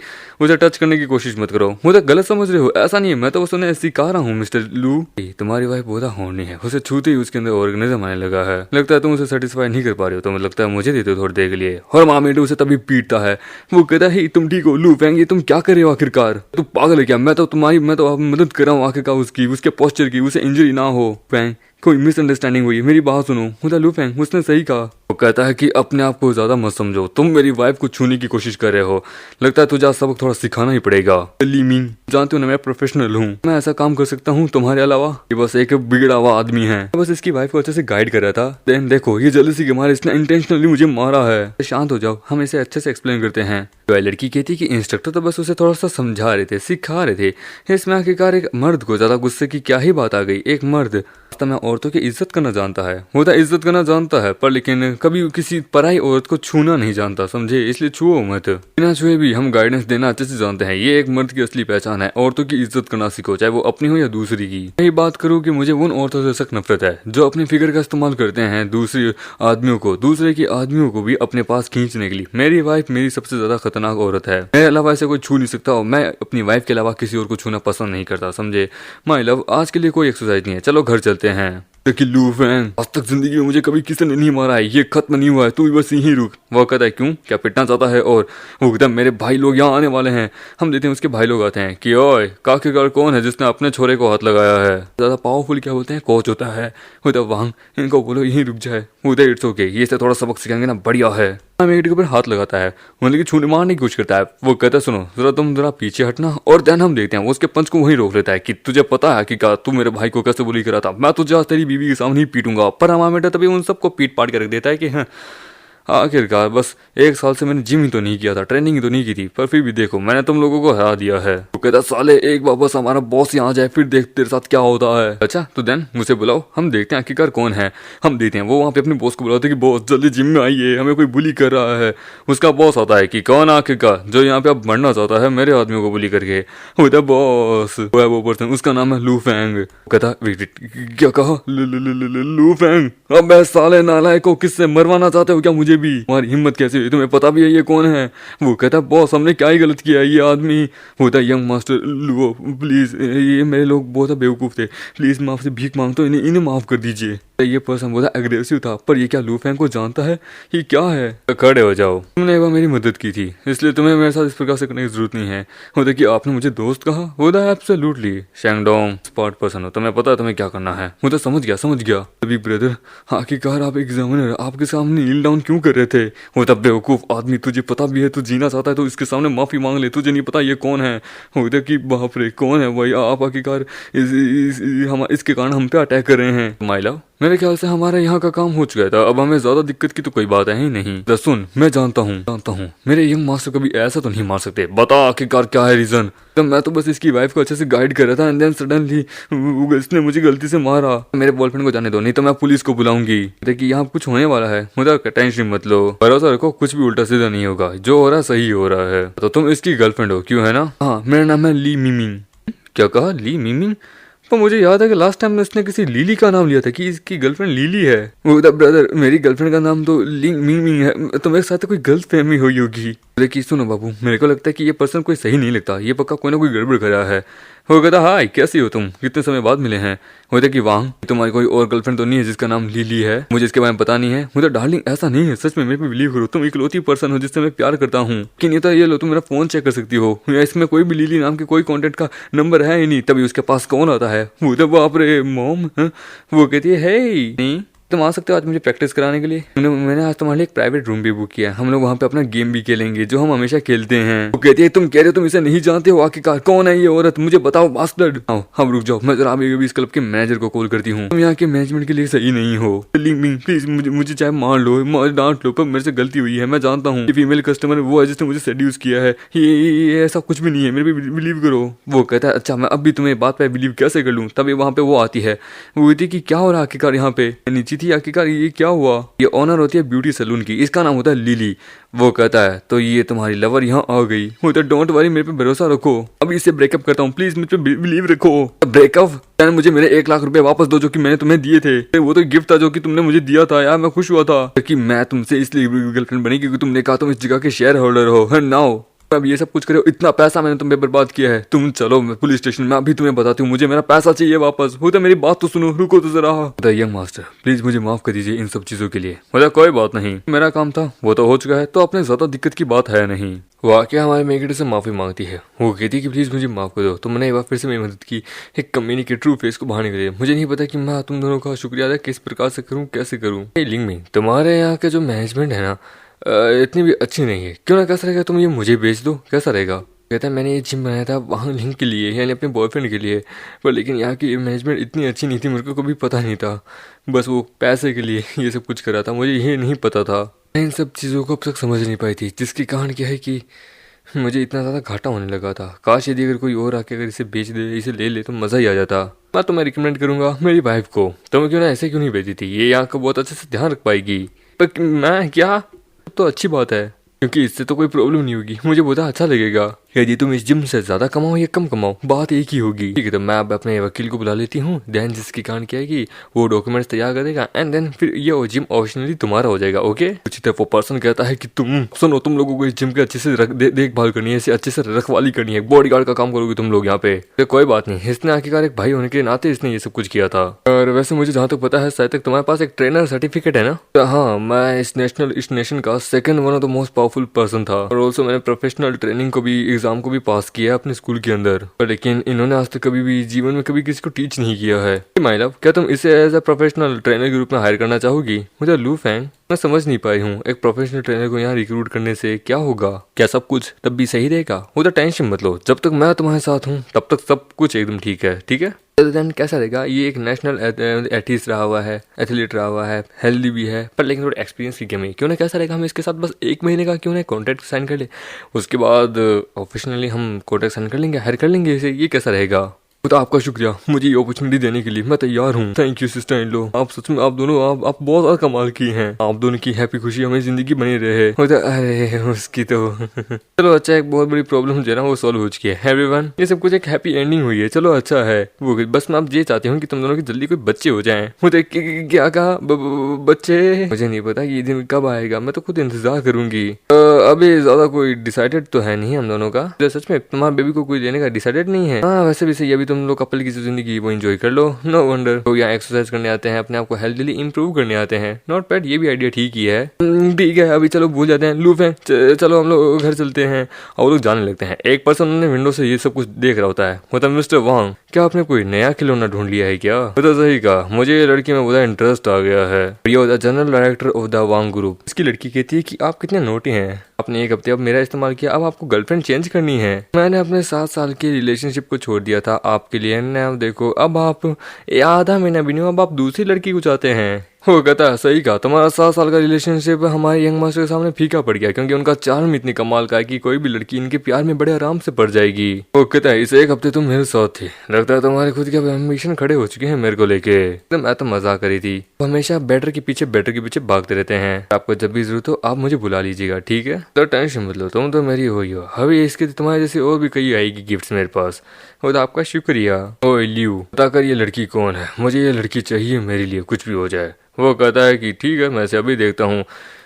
मुझे टच करने की कोशिश मत करो। मुझे गलत समझ रहे हो, ऐसा नहीं है, मैं तो बस उन्हें सिखा रहा हूँ मिस्टर लू। तुम्हारी वाइफ बहुत होनी है। उसे छूते ही उसके अंदर ऑर्गेनिज्म आने लगा है। लगता है तुम उसे सेटिस्फाई नहीं कर पा रहे हो, तो लगता है मुझे देते हो थोड़ी देर के लिए। और अमामेट उसे तभी पीटता है। वो कहता है तुम ठीक हो लू फैंग, ये तुम क्या कर रहे हो आखिरकार? तुम पागल है क्या? मैं तो मदद कर रहा हूँ आखिरकार उसकी, उसके पोस्चर की, उसे इंजरी ना हो। फैंग कोई मिसअंडरस्टैंडिंग हुई है, मेरी बात सुनो। मुझे लू फैंग, उसने सही कहा। वो कहता है कि अपने आप को ज्यादा मत समझो, तुम मेरी वाइफ को छूने की कोशिश कर रहे हो, लगता है तुझे सबक थोड़ा सिखाना ही पड़ेगा। मीन जानते हो ना मैं प्रोफेशनल हूँ, मैं ऐसा काम कर सकता हूँ तुम्हारे अलावा? ये बस एक बिगड़ा हुआ आदमी है, बस इसकी वाइफ को अच्छे से गाइड कर रहा था। देन देखो ये जल्दी से मारे, इसने इंटेंशनली मुझे मारा है। शांत हो जाओ, हम इसे अच्छे से एक्सप्लेन करते हैं। तो लड़की कहती कि इंस्ट्रक्टर तो बस उसे थोड़ा सा समझा रहे थे, सिखा रहे थे। इसमें आखिरकार एक मर्द को ज्यादा गुस्से की क्या ही बात आ गई? एक मर्द वास्तव में औरतों की इज्जत करना जानता है, वो तो इज्जत करना जानता है, पर लेकिन कभी किसी पराई औरत को छूना नहीं जानता, समझे? इसलिए छुओ मत। बिना छुए भी हम गाइडेंस देना अच्छे से जानते हैं, ये एक मर्द की असली पहचान है। औरतों की इज्जत करना सीखो, चाहे वो अपनी हो या दूसरी की। यही बात करूँ कि मुझे उन औरतों से सख्त नफरत है जो अपनी फिगर का इस्तेमाल करते हैं दूसरे के आदमियों को भी अपने पास खींचने के लिए। मेरी वाइफ मेरी सबसे ज्यादा खतरनाक औरत है, मेरे अलावा ऐसे कोई छू नहीं सकता, और मैं अपनी वाइफ के अलावा किसी और को छूना पसंद नहीं करता, समझे? माय लव, आज के लिए कोई एक्सरसाइज नहीं है, चलो घर चलते हैं। लू फैंग, आज तक जिंदगी में मुझे कभी किसी ने नहीं मारा है, ये खत्म नहीं हुआ है, तू भी बस यहीं रुक। वो कहता है क्यों, क्या पिटना चाहता है? और वो एकदम मेरे भाई लोग यहाँ आने वाले हैं। हम देते हैं उसके भाई लोग आते हैं कि ओए आखिरकार कौन है जिसने अपने छोरे को हाथ लगाया है? ज्यादा पावरफुल क्या बोलते हैं, कोच होता है। वांग, इनको बोलो यहीं रुक जाए। उधर इट्स ओके, ये से थोड़ा सबक सिखाएंगे ना, बढ़िया है। मेट के ऊपर हाथ लगाता है, मतलब कि छूने मारने की कोशिश करता है। वो कहता है सुनो तुम जरा पीछे हटना, और देन हम देखते हैं। वो उसके पंच को वहीं रोक लेता है कि तुझे पता है कि तू मेरे भाई को कैसे बुली करा था, मैं तुझे आज तेरी बीवी के सामने ही पीटूंगा। पर हमारा बेटा तभी उन सबको पीट पाट के रख देता है कि हाँ आखिरकार बस 1 साल से मैंने जिम ही तो नहीं किया था, ट्रेनिंग ही तो नहीं की थी, पर फिर भी देखो मैंने तुम लोगों को हरा दिया है। वो कहता साले एक बार बस हमारा बॉस यहाँ आ जाए, फिर देख तेरे साथ क्या होता है। अच्छा तो देन मुझे बुलाओ, हम देखते हैं आखिरकार कौन है। हम देखते हैं वो वहाँ पे अपने बॉस को बुलाते हैं कि बॉस जल्दी जिम में आइए, हमें कोई बुली कर रहा है। उसका बॉस आता है कि कौन आखिरकार जो यहाँ पे अब मरना चाहता है मेरे आदमियों को बुली करके? बॉस वो पर्सन, उसका नाम है लू फैंग। कहता क्या कहा? लू फैंग? अब साले नालायक को किससे मरवाना चाहते हो क्या मुझे भी? तुम्हारी हिम्मत कैसे हुई? तुम्हें पता भी है ये कौन है? वो कहता बॉस हमने क्या ही गलत किया, ये आदमी होता यंग मास्टर लू, प्लीज ये मेरे लोग बहुत बेवकूफ थे, प्लीज मैं आपसे भीख मांगता हूँ, इन्हें माफ कर दीजिए। ये पर्सन बहुत अग्रेसिव था, पर ये क्या लू फैंग को जानता है? ये क्या है? खड़े हो जाओ, तुमने एक बार मेरी मदद की थी, इसलिए तुम्हें मेरे साथ इस प्रकार से करने की जरूरत नहीं है। होता कि आपने मुझे दोस्त कहा, होता है एब्सोल्युटली। शैंगडोंग स्पॉट पर्सन हो, तुम्हें पता है तुम्हें क्या करना है। मुझे समझ गया। अभी ब्रदर आखिरकार आप एग्जामिनर आपके सामने नील डाउन क्यों कर रहे थे? होता बेवकूफ आदमी, तुझे पता भी है तू जीना चाहता है तो इसके सामने माफी मांग ले, तुझे नहीं पता ये कौन है? होता कि बाप रे कौन है भाई? आप आखिरकार इसके कारण हम पे अटैक कर रहे हैं। माय लव मेरे ख्याल से हमारा यहाँ का काम हो चुका था, अब हमें ज्यादा दिक्कत की तो कोई बात है ही नहीं। तो सुन, मैं जानता हूँ मेरे यंग मास्टर कभी ऐसा तो नहीं मार सकते। बता आखिरकार क्या है रीजन। तो मैं तो बस इसकी वाइफ को अच्छे से गाइड कर रहा था एंड देन सडनली इसने मुझे गलती से मारा। मेरे बॉयफ्रेंड को जाने दो, नहीं तो मैं पुलिस को बुलाऊंगी। देखिए यहाँ कुछ होने वाला है, मुझे टेंशन मत लो, भरोसा रखो, कुछ भी उल्टा सीधा नहीं होगा, जो हो रहा है सही हो रहा है। तो तुम इसकी गर्लफ्रेंड हो, क्यों है ना? हाँ, मेरा नाम है ली मिमिंग। क्या कहा? ली मिमिंग? पर मुझे याद है कि लास्ट टाइम उसने किसी लिली का नाम लिया था कि इसकी गर्लफ्रेंड लिली है। वो ब्रदर, मेरी गर्लफ्रेंड का नाम तो ली मिमिंग है, तो मेरे साथ कोई गलत फहमी हुई होगी। देखिए सुनो बाबू, मेरे को लगता है कि ये पर्सन कोई सही नहीं लगता, ये पक्का कोई ना कोई गड़बड़ करा है। वो कहता, हाय कैसी हो तुम, कितने समय बाद मिले हैं। होता कि वाह, तुम्हारी कोई और गर्लफ्रेंड तो नहीं है जिसका नाम लीली है? मुझे इसके बारे में पता नहीं है। मुझे डार्लिंग ऐसा नहीं है, सच में मेरे पे बिलीव करो, तुम इकलौती पर्सन हो जिससे मैं प्यार करता हूँ। कि नहीं तो ये लो, तुम मेरा फोन चेक कर सकती हो, इसमें कोई भी लीली नाम के कोई कॉन्टेक्ट का नंबर है ही नहीं। तभी उसके पास कौन आता है? वो तो बाप रे मॉम। वो कहती है, हे नहीं तुम आ सकते हो आज मुझे प्रैक्टिस कराने के लिए। मैंने आज तुम्हारे लिए एक प्राइवेट रूम भी बुक किया है, हम लोग वहाँ पे अपना गेम भी खेलेंगे जो हम हमेशा खेलते हैं। वो कहती है, तुम कह रहे हो तुम इसे नहीं जानते हो, आखिरकार कौन है ये औरत, मुझे बताओ बास्टर्ड। आओ हम रुक जाओ, मैं जरा अभी इस क्लब के मैनेजर को कॉल करती हूँ। तुम यहाँ के मैनेजमेंट के लिए सही नहीं हो, प्लीज मुझे चाहे मार लो, डांट लो, पर मेरे से गलती हुई है, मैं जानता हूँ। फीमेल कस्टमर वो है जिसने मुझे सेड्यूस किया है, ये ऐसा कुछ भी नहीं है, मेरे पे बिलीव करो। वो कहता है, अच्छा मैं अभी तुम्हें बात पे बिलीव कैसे कर लूँ। तभी वहाँ पे वो आती है, वो कहती है कि क्या हो रहा है आखिरकार यहाँ पे। नीचे थी आखिरकार ये क्या हुआ। ये ऑनर होती है ब्यूटी सैलून की, इसका नाम होता है लिली। वो कहता है, तो ये तुम्हारी लवर यहाँ आ गई। वो तो डोंट वरी, मेरे पे भरोसा रखो, अभी इससे ब्रेकअप करता हूँ, प्लीज मुझ पे बिलीव रखो। ब्रेकअप? यार मुझे मेरे 1 लाख रुपए वापस दो जो कि मैंने तुम्हें दिए थे। वो तो गिफ्ट था जो कि तुमने मुझे दिया था यार, मैं खुश हुआ था कि मैं तुमसे इसलिए गर्लफ्रेंड बनी क्योंकि तुमने कहा तुम इस जगह के शेयर होल्डर हो। नाउ अब ये सब कुछ करे हो, इतना पैसा मैंने तुम पे बर्बाद किया है। तुम चलो पुलिस स्टेशन में, अभी तुम्हें बताती हूँ, मुझे मेरा पैसा चाहिए वापस। होता मेरी बात तो सुनो, रुको तो जरा। यंग मास्टर प्लीज मुझे माफ कर दीजिए इन सब चीजों के लिए। बोला कोई बात नहीं, मेरा काम था वो तो हो चुका है, तो अपने ज्यादा दिक्कत की बात है नहीं। वाकया हमारे मेकेटर से माफी मांगती है, वो कहती है कि प्लीज मुझे माफ कर दो। तो मैंने एक बार फिर से मेरी मदद की एक कम्युनी के ट्रू फेस को बाहर निकले। मुझे नहीं पता कि मैं तुम दोनों का शुक्रिया अदा किस प्रकार से करूँ, कैसे करूँ। लिंग में तुम्हारे यहाँ के जो मैनेजमेंट है ना, इतनी भी अच्छी नहीं है, क्यों ना कैसा रहेगा तुम ये मुझे बेच दो, कैसा रहेगा। कहता है, मैंने ये जिम बनाया था वहाँ लिंक के लिए, यानी अपने बॉयफ्रेंड के लिए, पर लेकिन यहाँ की मैनेजमेंट इतनी अच्छी नहीं थी, मेरे को कभी पता नहीं था, बस वो पैसे के लिए ये सब कुछ करा था, मुझे ये नहीं पता था। मैं इन सब चीज़ों को अब तक समझ नहीं पाई थी, जिसकी कारण क्या है कि मुझे इतना ज़्यादा घाटा होने लगा था। काश यदि अगर कोई और आके अगर इसे बेच दे, इसे ले ले, तो मज़ा ही आ जाता। मैं तुम्हें रिकमेंड करूँगा मेरी वाइफ को, तुम क्यों ना ऐसे क्यों नहीं भेजी थी, ये यहाँ का बहुत अच्छे से ध्यान रख पाएगी। पर मैं क्या, तो अच्छी बात है क्योंकि इससे तो कोई प्रॉब्लम नहीं होगी, मुझे बहुत अच्छा लगेगा। यदि तुम इस जिम से ज्यादा कमाओ या कम कमाओ, बात एक ही होगी। ठीक है, तो मैं अब अपने वकील को बुला लेती हूँ, देन जिसके कारण क्या है कि वो डॉक्यूमेंट्स तैयार कर देगा एंड देन फिर ये जिम ऑफिशियली तुम्हारा हो जाएगा। ओके, उसी तरह वो पर्सन कहता है कि तुम सुनो, तुम लोगों को इस जिम के अच्छे से देखभाल करनी है, इसे अच्छे से रखवाली करनी है, बॉडीगार्ड का काम करोगे तुम लोग यहाँ पे। तो कोई बात नहीं, इसने आखिरकार एक भाई होने के नाते इसने ये सब कुछ किया था। और वैसे मुझे जहाँ तक पता है, शायद तक तुम्हारे पास एक ट्रेनर सर्टिफिकेट है ना? तो हाँ, मैं इस नेशन का second one of the most powerful person था, और ऑल्सो मैंने प्रोफेशनल ट्रेनिंग को भी, एग्जाम को भी पास किया अपने स्कूल के अंदर। पर लेकिन इन्होंने आज तक कभी भी जीवन में कभी किसी को टीच नहीं किया है। माय लव, क्या तुम इसे एज अ प्रोफेशनल ट्रेनर के रूप में हायर करना चाहोगी? मुझे लू फैंग, मैं समझ नहीं पाई हूँ, एक प्रोफेशनल ट्रेनर को यहाँ रिक्रूट करने से क्या होगा? क्या सब कुछ तब भी सही रहेगा? वो तो टेंशन मत लो, जब तक मैं तुम्हारे साथ हूँ तब तक सब कुछ एकदम ठीक है। ठीक है, देन कैसा रहेगा? ये एक नेशनल एथलीट रहा हुआ है, हेल्दी भी है, पर लेकिन थोड़ा एक्सपीरियंस की कमी। क्यों ना कैसा रहेगा, हम इसके साथ बस 1 महीने का क्यों ना कॉन्ट्रैक्ट साइन कर ले, उसके बाद ऑफिशियली हम कॉन्ट्रैक्ट साइन कर लेंगे, हायर कर लेंगे इसे। ये कैसा रहेगा? तो आपका शुक्रिया मुझे ये अपॉर्चुनिटी देने के लिए, मैं तैयार हूँ। थैंक यू सिस्टर इन लो, आप सच में, आप दोनों आप बहुत ज्यादा कमाल की हैं। आप दोनों की हैप्पी खुशी हमें जिंदगी बनी रहे। अरे उसकी तो चलो अच्छा, एक बहुत बड़ी प्रॉब्लम जो है ना वो सॉल्व हो चुकी है एवरीवन, ये सब कुछ एक हैप्पी एंडिंग हुई है। चलो अच्छा है, वो बस मैं आप ये चाहती हूँ कि तुम दोनों की जल्दी कोई बच्चे हो जाएं। मुझे क्या कहा? बच्चे? मुझे नहीं पता ये दिन कब आएगा, मैं तो खुद इंतजार करूंगी। अभी ज्यादा कोई डिसाइडेड तो है नहीं हम दोनों का। सच में तुम्हारे बेबी को कोई देने का डिसाइडेड नहीं है? हाँ वैसे भी सही, अभी तुम लोग कपल की जो जिंदगी वो एंजॉय कर लो। नो वंडर लोग यहाँ एक्सरसाइज करने आते हैं, अपने आप को हेल्थीली इंप्रूव करने आते हैं। नॉट बैड, ये भी आइडिया ठीक ही है। ठीक है, अभी चलो भूल जाते हैं लूफ है, चलो हम लोग घर चलते हैं। और वो लोग जाने लगते हैं। एक पर्सन ने विंडो से ये सब कुछ देख रहा होता है, मतलब मिस्टर वांग, क्या आपने कोई नया खिलौना ढूंढ लिया है क्या? तो सही कहा, मुझे ये लड़की में बहुत इंटरेस्ट आ गया है। ये general director of the Wang group. इसकी लड़की कहती है कि आप कितने नोटी हैं, आपने 1 हफ्ते अब मेरा इस्तेमाल किया, अब आपको गर्लफ्रेंड चेंज करनी है। मैंने अपने 7 साल के रिलेशनशिप को छोड़ दिया था आप आपके लिए है। अब देखो, अब आप आधा महीना भी नहीं हुआ, अब आप दूसरी लड़की को चाहते हैं। वो कहता है सही कहा, तुम्हारा 7 साल का रिलेशनशिप हमारे यंग मास्टर के सामने फीका पड़ गया, क्योंकि उनका चार्म इतनी कमाल का है कि कोई भी लड़की इनके प्यार में बड़े आराम से पड़ जाएगी। वो कहता है इस एक हफ्ते तुम मेरे साथ थे, लगता है तुम्हारे खुद के एम्बिशन खड़े हो चुके हैं मेरे को लेके। तो मैं तो मजाक करी थी, हमेशा बैटर के पीछे भागते रहते हैं। आपको जब भी जरूरत हो आप मुझे बुला लीजिएगा, ठीक है? तो टेंशन मत लो, तुम तो मेरी हो ही हो। अभी इसके तुम्हारे जैसे और भी कई आएगी गिफ्ट्स मेरे पास। वो तो आपका शुक्रिया। ओ लियो, बताकर ये लड़की कौन है, मुझे ये लड़की चाहिए मेरे लिए, कुछ भी हो जाए। वो कहता है कि ठीक है, मैं इसे अभी देखता हूँ।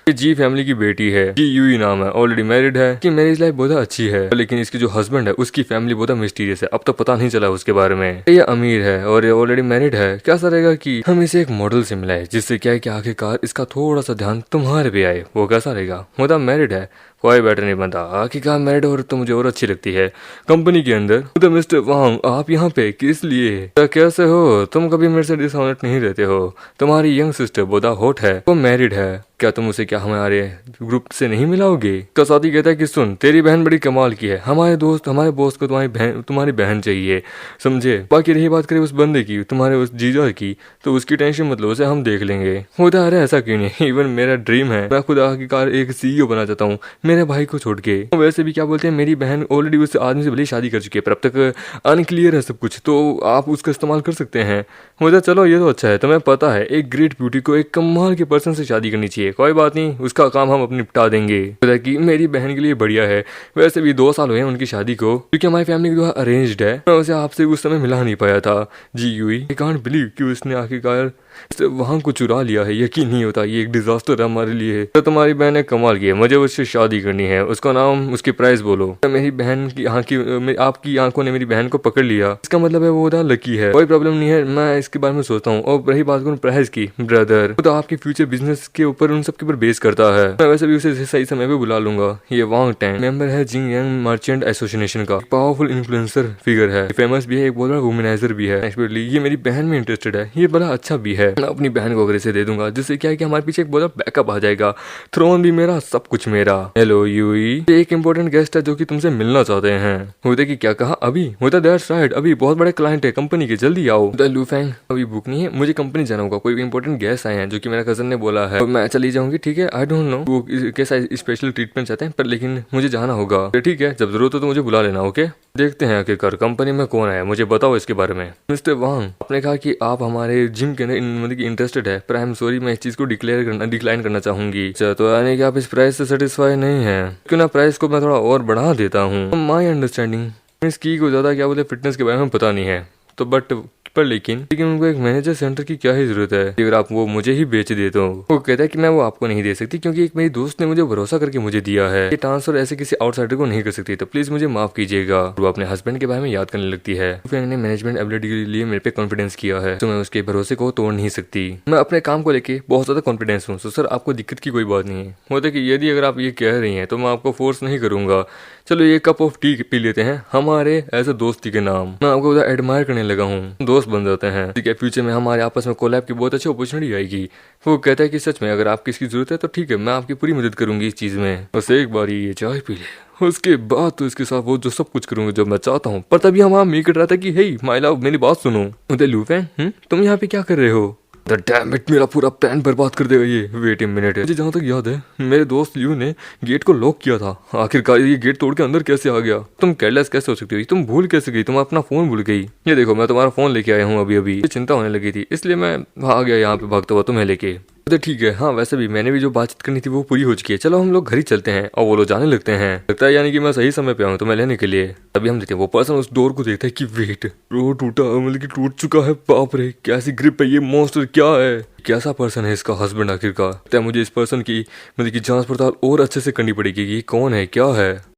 ये जी फैमिली की बेटी है, जी यूई नाम है, ऑलरेडी मैरिड है। कि मैरिज लाइफ बहुत अच्छी है, लेकिन इसकी जो हस्बैंड है उसकी फैमिली बहुत मिस्टीरियस है, अब तो पता नहीं चला उसके बारे में। ये अमीर है और ये ऑलरेडी मैरिड है। क्या रहेगा कि हम इसे एक मॉडल से मिलाए, जिससे क्या है कि आखिरकार इसका थोड़ा सा ध्यान तुम्हारे पे आए। वो कैसा रहेगा? मतलब मैरिड है, कोई बेटर नहीं बनता। आखिरकार मैरिड और तो मुझे और अच्छी लगती है कंपनी के अंदर। तो मिस्टर वांग, आप यहाँ पे किस लिए? तो कैसे हो तुम? कभी मेरे से डिसऑनेस्ट नहीं रहते हो। तुम्हारी यंग सिस्टर बोदा होट है, वो मैरिड है। क्या तुम उसे क्या हमारे ग्रुप से नहीं मिलाओगे? कसाती कहता है कि सुन, तेरी बहन बड़ी कमाल की है, हमारे बॉस को तुम्हारी बहन चाहिए, समझे? बाकी रही बात करें उस बंदे की, तुम्हारे उस जीजा की, तो उसकी टेंशन मत लो, उसे हम देख लेंगे। होता है ऐसा क्यों नहीं, इवन मेरा ड्रीम है, मैं खुद आखिरकार एक CEO बना चाहता हूँ मेरे भाई को छोड़ के। वैसे भी क्या बोलते हैं, मेरी बहन ऑलरेडी उस आदमी से भले शादी कर चुकी है, पर अब तक अनक्लियर है सब कुछ, तो आप उसका इस्तेमाल कर सकते हैं। मुझे चलो ये तो अच्छा है, तुम्हें पता है एक ग्रेट ब्यूटी को एक कमाल के पर्सन से शादी करनी चाहिए। कोई बात नहीं, उसका काम हम अपनी निपटा देंगे। कि मेरी बहन के लिए बढ़िया है। वैसे भी 2 साल हुए हैं उनकी शादी को, क्योंकि हमारी फैमिली जो है अरेंज्ड है। मैं उसे आपसे उस समय मिला नहीं पाया था। जी यूई, आई कांट बिलीव कि उसने आखिरकार वहां को चुरा लिया है। यकीन नहीं होता, ये एक डिजास्टर है हमारे लिए। तो तुम्हारी बहन ने कमाल की है, मुझे उससे शादी करनी है। उसका नाम, उसकी प्राइस बोलो। मेरी बहन की आपकी आंखों ने मेरी बहन को पकड़ लिया, इसका मतलब है वो उधर लकी है। कोई प्रॉब्लम नहीं है, मैं इसके बारे में सोचता हूँ। और रही बात करूँ प्राइस की, ब्रदर तो आपके फ्यूचर बिजनेस के ऊपर, उन सब के ऊपर बेस करता है। मैं वैसे भी उसे सही समय पे बुला लूंगा। ये वांग टैंग मेंबर है जिंग यांग मर्चेंट एसोसिएशन का, पावरफुल इन्फ्लुएंसर फिगर है, फेमस भी है, एक बोल रहा वुमेनाइजर भी है। ये मेरी बहन में इंटरेस्टेड है, ये बड़ा अच्छा भी है। मैं अपनी बहन को अगर इसे दे दूंगा, जिससे क्या है कि हमारे पीछे एक बहुत बैकअप आ जाएगा। थ्रोन भी मेरा, सब कुछ मेरा। हेलो यूई, एक इंपॉर्टेंट गेस्ट है जो कि तुमसे मिलना चाहते हैं। होते कि क्या कहा? अभी होता दैट्स राइट, अभी बहुत बड़े क्लाइंट है कंपनी के, जल्दी आओ। लूफेंग, अभी बुक नहीं है, मुझे कंपनी जाना होगा, कोई इंपॉर्टेंट गेस्ट आए हैं जो कि मेरा कजन ने बोला है। मैं चली जाऊंगी, ठीक है? आई डोंट नो वो कैसा स्पेशल ट्रीटमेंट चाहते हैं, पर लेकिन मुझे जाना होगा। ठीक है, जब जरूरत हो तो मुझे बुला लेना, ओके? देखते हैं आखिरकार कंपनी में कौन है, मुझे बताओ इसके बारे में। मिस्टर वांग, आपने कहा कि आप हमारे जिम के अंदर मतलब कि इंटरेस्टेड है, पर आई एम सॉरी, मैं इस चीज को डिक्लाइन करना चाहूंगी। अच्छा, तो यानी कि आप इस प्राइस से सेटिस्फाई नहीं है? क्यों ना प्राइस को मैं थोड़ा और बढ़ा देता हूँ। माई अंडरस्टैंडिंग इसकी को ज्यादा क्या बोलते फिटनेस के बारे में पता नहीं है, तो पर लेकिन उनको एक मैनेजर सेंटर की क्या ही जरूरत है अगर आप वो मुझे ही बेच देते हो। वो कहता है कि मैं वो आपको नहीं दे सकती, क्योंकि एक मेरी दोस्त ने मुझे भरोसा करके मुझे दिया है। ये ट्रांसफर ऐसे किसी आउटसाइडर को नहीं कर सकती, तो प्लीज मुझे माफ कीजिएगा। वो अपने हस्बैंड के बारे में याद करने लगती है। फिर ने मैनेजमेंट एबिलिटी के लिए मेरे पे कॉन्फिडेंस किया है, तो मैं उसके भरोसे को तोड़ नहीं सकती। मैं अपने काम को लेके बहुत ज्यादा कॉन्फिडेंस हूँ, तो सर आपको दिक्कत की कोई बात नहीं है। होता कि यदि अगर आप ये कह रही हैं तो मैं आपको फोर्स नहीं करूंगा। चलो ये कप ऑफ टी पी लेते हैं हमारे ऐसे दोस्ती के नाम। मैं आपको उधर एडमायर करने लगा हूँ, दोस्त बन जाते हैं, ठीक है? फ्यूचर में हमारे आपस में कोलैब की बहुत अच्छी अपॉर्चुनिटी आएगी। वो कहता है कि सच में अगर आपकी इसकी जरूरत है तो ठीक है, मैं आपकी पूरी मदद करूंगी इस चीज में, बस एक बार ये चाय पी ले, उसके बाद तो इसके साथ वो जो सब कुछ करूंगा जो मैं चाहता हूँ। पर तभी हम मेक इट रहा था कि हे माय लव, मेरी बात सुनो। उधर लूफेंग, तुम यहाँ पे क्या कर रहे हो? डैम इट, मेरा पूरा प्लान बर्बाद कर देगा ये। वेट ए मिनट, मुझे जहाँ तक याद है मेरे दोस्त यू ने गेट को लॉक किया था, आखिरकार ये गेट तोड़ के अंदर कैसे आ गया? तुम केयरलेस कैसे हो सकती हो? तुम भूल कैसे गई? तुम अपना फोन भूल गई? ये देखो, मैं तुम्हारा फोन लेके आया हूँ अभी। ये चिंता होने लगी थी, इसलिए मैं आ गया यहाँ पे भागता हुआ तुम्हें लेके। तो ठीक है, हाँ वैसे भी मैंने भी जो बातचीत करनी थी वो पूरी हो चुकी है। चलो हम लोग घर ही चलते हैं। और वो लोग जाने लगते हैं। लगता है यानी कि मैं सही समय पे आऊँ तुम्हें लेने के लिए। तभी हम देखते हैं वो पर्सन उस डोर को देखता है कि वेट, वो टूटा, मतलब कि टूट चुका है। बाप रे, कैसी ग्रिप है ये, मॉन्स्टर क्या है? कैसा पर्सन है इसका हस्बैंड आखिरकार? मुझे इस पर्सन की मतलब की जांच पड़ताल और अच्छे से करनी पड़ेगी कि कौन है, क्या है।